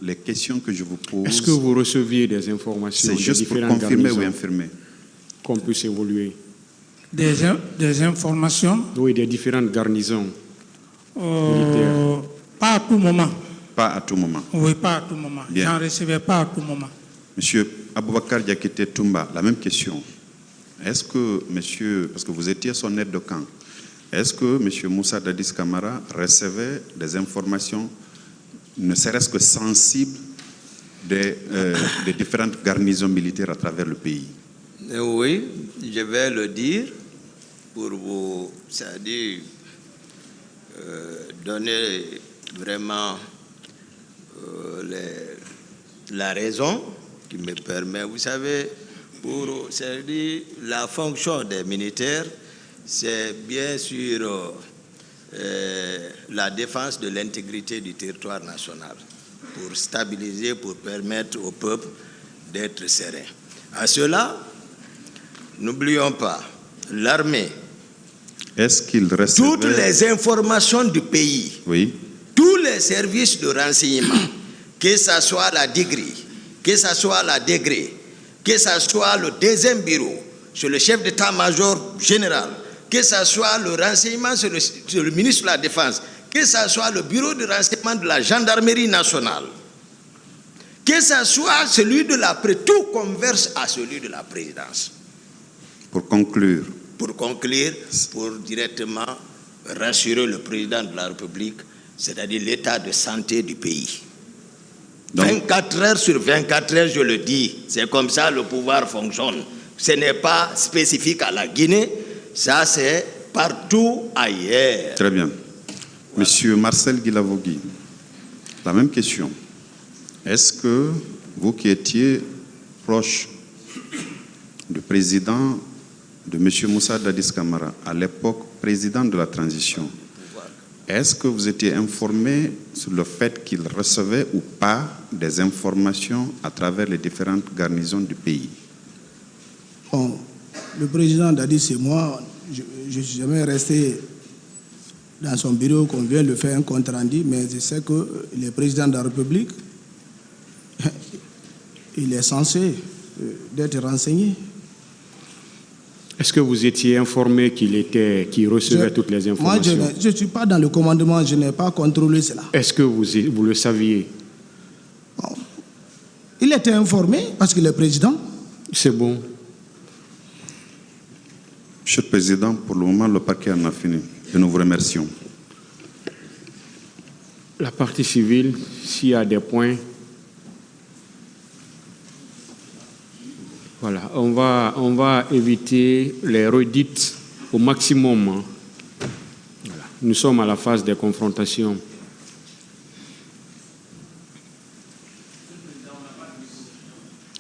les questions que je vous pose... Est-ce que vous receviez des informations? C'est juste pour confirmer ou infirmer. Qu'on puisse évoluer. Des informations? Oui, des différentes garnisons militaires. Pas à tout moment. Pas à tout moment. Oui, pas à tout moment. J'en recevais pas à tout moment. Monsieur Aboubakar Diakité Toumba, la même question. Est-ce que, monsieur, parce que vous étiez son aide de camp, est-ce que monsieur Moussa Dadis Camara recevait des informations, ne serait-ce que sensibles, des différentes garnisons militaires à travers le pays? Oui, je vais le dire pour vous, c'est-à-dire donner vraiment la raison qui me permet. Vous savez, C'est-à-dire, la fonction des militaires, c'est bien sûr la défense de l'intégrité du territoire national, pour stabiliser, pour permettre au peuple d'être serein. À cela, n'oublions pas, l'armée, Est-ce qu'il recevait... toutes les informations du pays, Oui. tous les services de renseignement, que ce soit la DIGRI, que ce soit la DEGRE, que ce soit le deuxième bureau, sur le chef d'état-major général, que ce soit le renseignement sur le ministre de la Défense, que ce soit le bureau de renseignement de la gendarmerie nationale, que ce soit celui de la présidence, tout converge à celui de la présidence. Pour conclure, Pour directement rassurer le président de la République, c'est-à-dire l'état de santé du pays. donc, 24 heures sur 24 heures, je le dis, c'est comme ça le pouvoir fonctionne. Ce n'est pas spécifique à la Guinée, ça c'est partout ailleurs. très bien. Monsieur Marcel Guilavogui, la même question. Est-ce que vous qui étiez proche du président de M. Moussa Dadis Camara, à l'époque président de la transition, est-ce que vous étiez informé sur le fait qu'il recevait ou pas des informations à travers les différentes garnisons du pays? Bon, le président Dadis et moi, je ne suis jamais resté dans son bureau qu'on vient de faire un compte rendu, mais je sais que le président de la République, il est censé d'être renseigné. Est-ce que vous étiez informé qu'il recevait toutes les informations? Moi, je ne suis pas dans le commandement, je n'ai pas contrôlé cela. Est-ce que vous le saviez? Bon. Il était informé parce qu'il est président. C'est bon. Monsieur le Président, pour le moment, le parquet en a fini. Et nous vous remercions. La partie civile, s'il y a des points, voilà, on va éviter les redites au maximum. Voilà. Nous sommes à la phase des confrontations.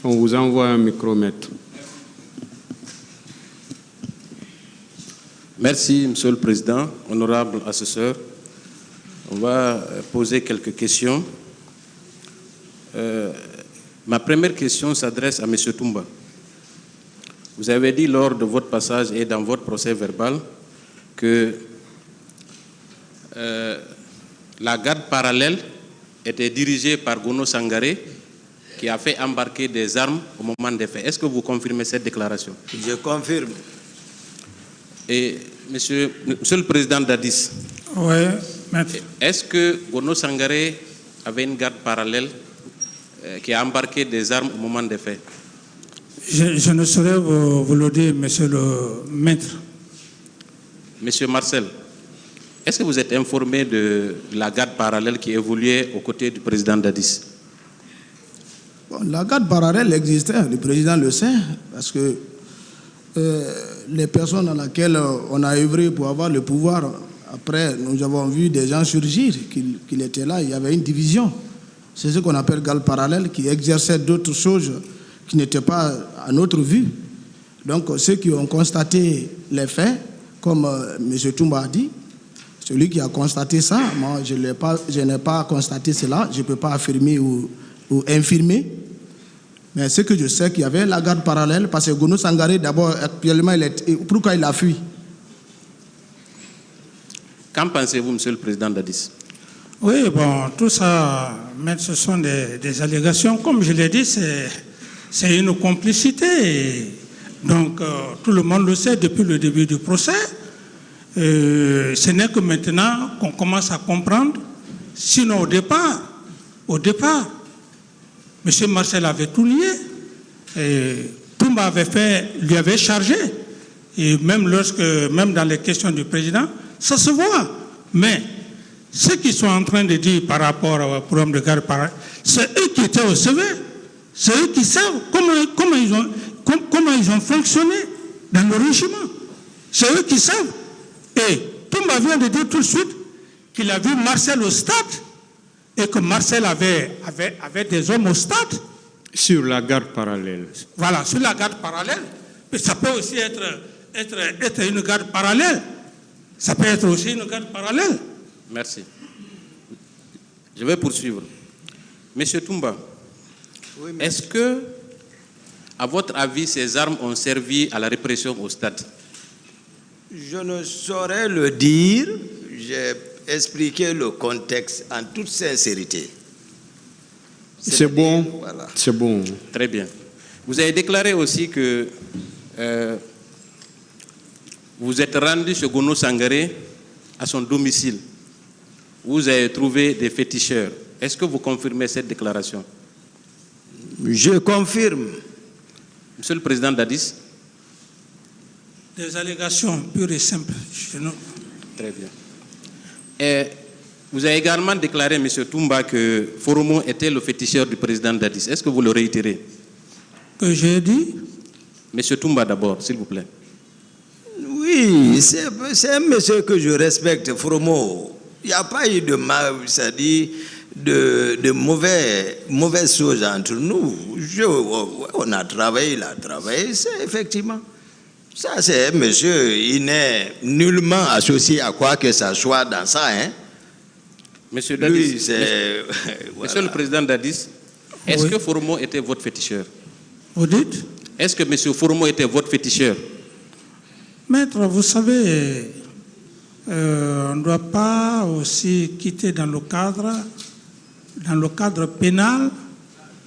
On vous envoie un micromètre. Merci, Monsieur le Président, honorable assesseur. On va poser quelques questions. Ma première question s'adresse à M. Toumba. Vous avez dit lors de votre passage et dans votre procès verbal que la garde parallèle était dirigée par Gono Sangaré, qui a fait embarquer des armes au moment des faits. Est-ce que vous confirmez cette déclaration? Je confirme. Et monsieur le Président Dadis, Oui, maître. est-ce que Gono Sangaré avait une garde parallèle qui a embarqué des armes au moment des faits? Je ne saurais vous le dire, monsieur le maître. Monsieur Marcel, est-ce que vous êtes informé de la garde parallèle qui évoluait aux côtés du président Dadis? Bon, la garde parallèle existait, le président le sait, parce que les personnes dans lesquelles on a œuvré pour avoir le pouvoir, après nous avons vu des gens surgir, qu'il était là, il y avait une division. C'est ce qu'on appelle garde parallèle, qui exerçait d'autres choses qui n'étaient pas à notre vue. Donc ceux qui ont constaté les faits, comme M. Toumba a dit, celui qui a constaté ça, moi je n'ai pas constaté cela, je ne peux pas affirmer ou infirmer. Mais ce que je sais qu'il y avait la garde parallèle, parce que Gono Sangaré, d'abord, actuellement, pourquoi il a fui? Qu'en pensez-vous, Monsieur le Président Dadis? Oui, bon, tout ça, maître, ce sont des allégations. Comme je l'ai dit, c'est une complicité. Donc, tout le monde le sait depuis le début du procès. Ce n'est que maintenant qu'on commence à comprendre. Sinon, au départ, M. Marcel avait tout nié. Et Toumba lui avait chargé. Et même dans les questions du président, ça se voit. Mais ceux qui sont en train de dire par rapport au programme de garde parallèle, c'est eux qui étaient au CV. C'est eux qui savent comment ils ont fonctionné dans le régiment. C'est eux qui savent. Et Toumba vient de dire tout de suite qu'il a vu Marcel au stade et que Marcel avait des hommes au stade. Sur la garde parallèle. Voilà, sur la garde parallèle. Mais ça peut aussi être une garde parallèle. Ça peut être aussi une garde parallèle. Merci. Je vais poursuivre. Monsieur Toumba, est-ce que, à votre avis, ces armes ont servi à la répression au stade? Je ne saurais le dire. J'ai expliqué le contexte en toute sincérité. C'est bon. Voilà. C'est bon. Très bien. Vous avez déclaré aussi que vous êtes rendu chez Gono Sangaré à son domicile. Vous avez trouvé des féticheurs. Est-ce que vous confirmez cette déclaration? Je confirme. Monsieur le Président Dadis. Des allégations pures et simples. Très bien. Et vous avez également déclaré, M. Toumba, que Foromo était le féticheur du président Dadis. Est-ce que vous le réitérez? Que j'ai dit? M. Toumba d'abord, s'il vous plaît. Oui, c'est un monsieur que je respecte, Foromo. Il n'y a pas eu de mal, c'est-à-dire de mauvaises choses entre nous. On a travaillé, il a travaillé, c'est effectivement. Ça, c'est un monsieur, il n'est nullement associé à quoi que ce soit dans ça. Hein? Monsieur Dadis, Lui, voilà. Monsieur le Président Dadis, est-ce que Foromo était votre féticheur? Vous dites? Est-ce que M. Foromo était votre féticheur? Maître, vous savez, on ne doit pas aussi quitter dans le cadre pénal,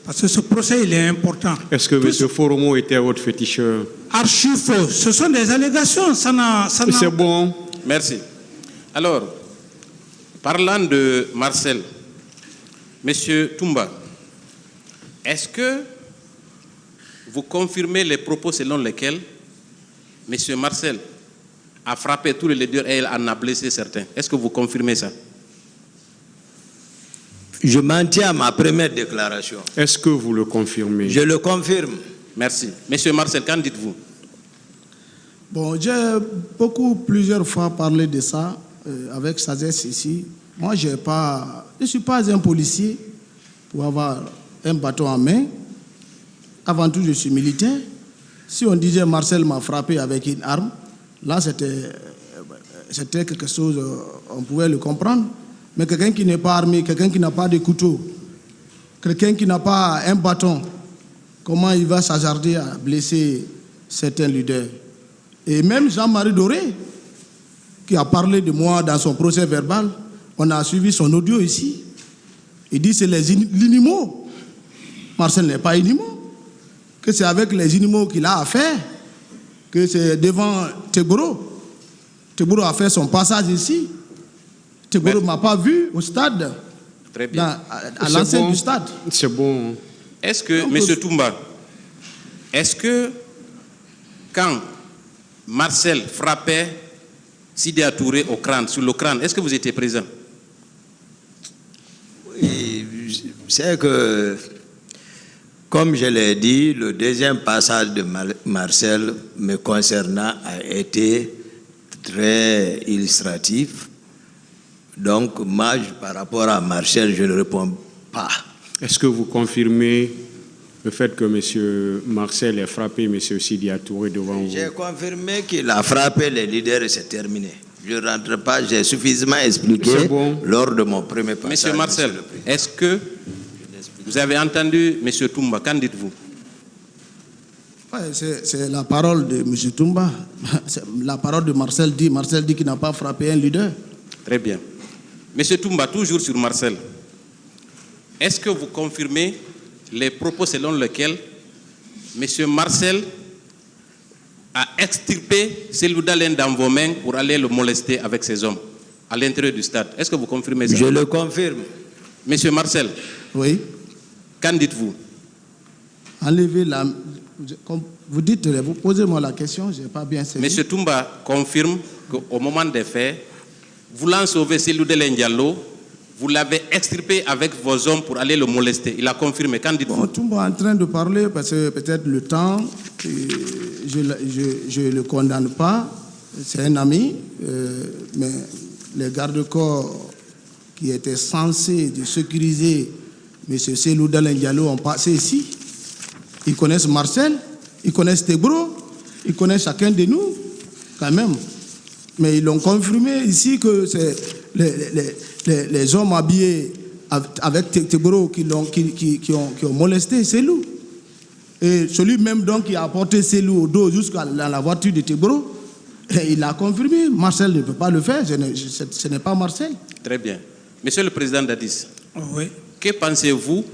parce que ce procès, il est important. Est-ce que M. Foromo était votre féticheur? Archi faux. Ce sont des allégations. Ça n'a... C'est bon. Merci. Alors, parlant de Marcel, M. Toumba, est-ce que vous confirmez les propos selon lesquels M. Marcel a frappé tous les leaders et en a blessé certains? Est-ce que vous confirmez ça? Je m'en tiens à ma première déclaration. Est-ce que vous le confirmez? Je le confirme. Merci. Monsieur Marcel, qu'en dites-vous? Bon, j'ai plusieurs fois parlé de ça avec sagesse ici. Moi, je ne suis pas un policier pour avoir un bâton en main. Avant tout, je suis militaire. Si on disait Marcel m'a frappé avec une arme, là, c'était quelque chose, on pouvait le comprendre. Mais quelqu'un qui n'est pas armé, quelqu'un qui n'a pas de couteau, quelqu'un qui n'a pas un bâton, comment il va s'hasarder à blesser certains leaders? Et même Jean-Marie Doré, qui a parlé de moi dans son procès verbal, on a suivi son audio ici. Il dit que c'est l'inimaux. Marcel n'est pas inimo. Que c'est avec les inimaux qu'il a affaire. Que c'est devant Tegboro. Tegboro a fait son passage ici. Tegboro ne m'a pas vu au stade. Très bien. À l'enceinte du stade. C'est bon. Est-ce que, M. Toumba, est-ce que quand Marcel frappait Sidi Touré au crâne, sur le crâne, est-ce que vous étiez présent? Oui, c'est que, comme je l'ai dit, le deuxième passage de Marcel me concernant a été très illustratif. Donc, moi, par rapport à Marcel, je ne réponds pas. Est-ce que vous confirmez le fait que M. Marcel ait frappé M. Sidi Touré devant vous? J'ai confirmé qu'il a frappé les leaders et c'est terminé. Je ne rentre pas, j'ai suffisamment expliqué lors de mon premier passage. M. Marcel, est-ce que vous avez entendu M. Toumba? Qu'en dites-vous? Ouais, c'est la parole de M. Toumba. La parole de Marcel dit qu'il n'a pas frappé un leader. Très bien. M. Toumba, toujours sur Marcel, est-ce que vous confirmez les propos selon lesquels M. Marcel a extirpé Seloudalen dans vos mains pour aller le molester avec ses hommes à l'intérieur du stade? Est-ce que vous confirmez ça? Je le confirme. M. Marcel, oui. Qu'en dites-vous? Enlevez la... Comme vous dites, vous posez-moi la question, je n'ai pas bien saisi. M. Toumba confirme qu'au moment des faits, voulant sauver Seloudalen Diallo, vous l'avez extirpé avec vos hommes pour aller le molester. Il a confirmé. Qu'en dites-vous? Bon, Toumba est en train de parler parce que peut-être le temps, je ne le condamne pas. C'est un ami, mais les gardes-corps qui étaient censés de sécuriser M. Seloudalen Diallo ont passé ici. Ils connaissent Marcel, ils connaissent Tebro, ils connaissent chacun de nous, quand même. Mais ils l'ont confirmé ici que c'est les hommes habillés avec Tebro qui ont molesté Selou. Et celui même donc qui a apporté Selou au dos jusqu'à la voiture de Tebro, il a confirmé. Marcel ne peut pas le faire, ce n'est pas Marcel. Très bien. Monsieur le Président Dadis, Oui. que pensez-vous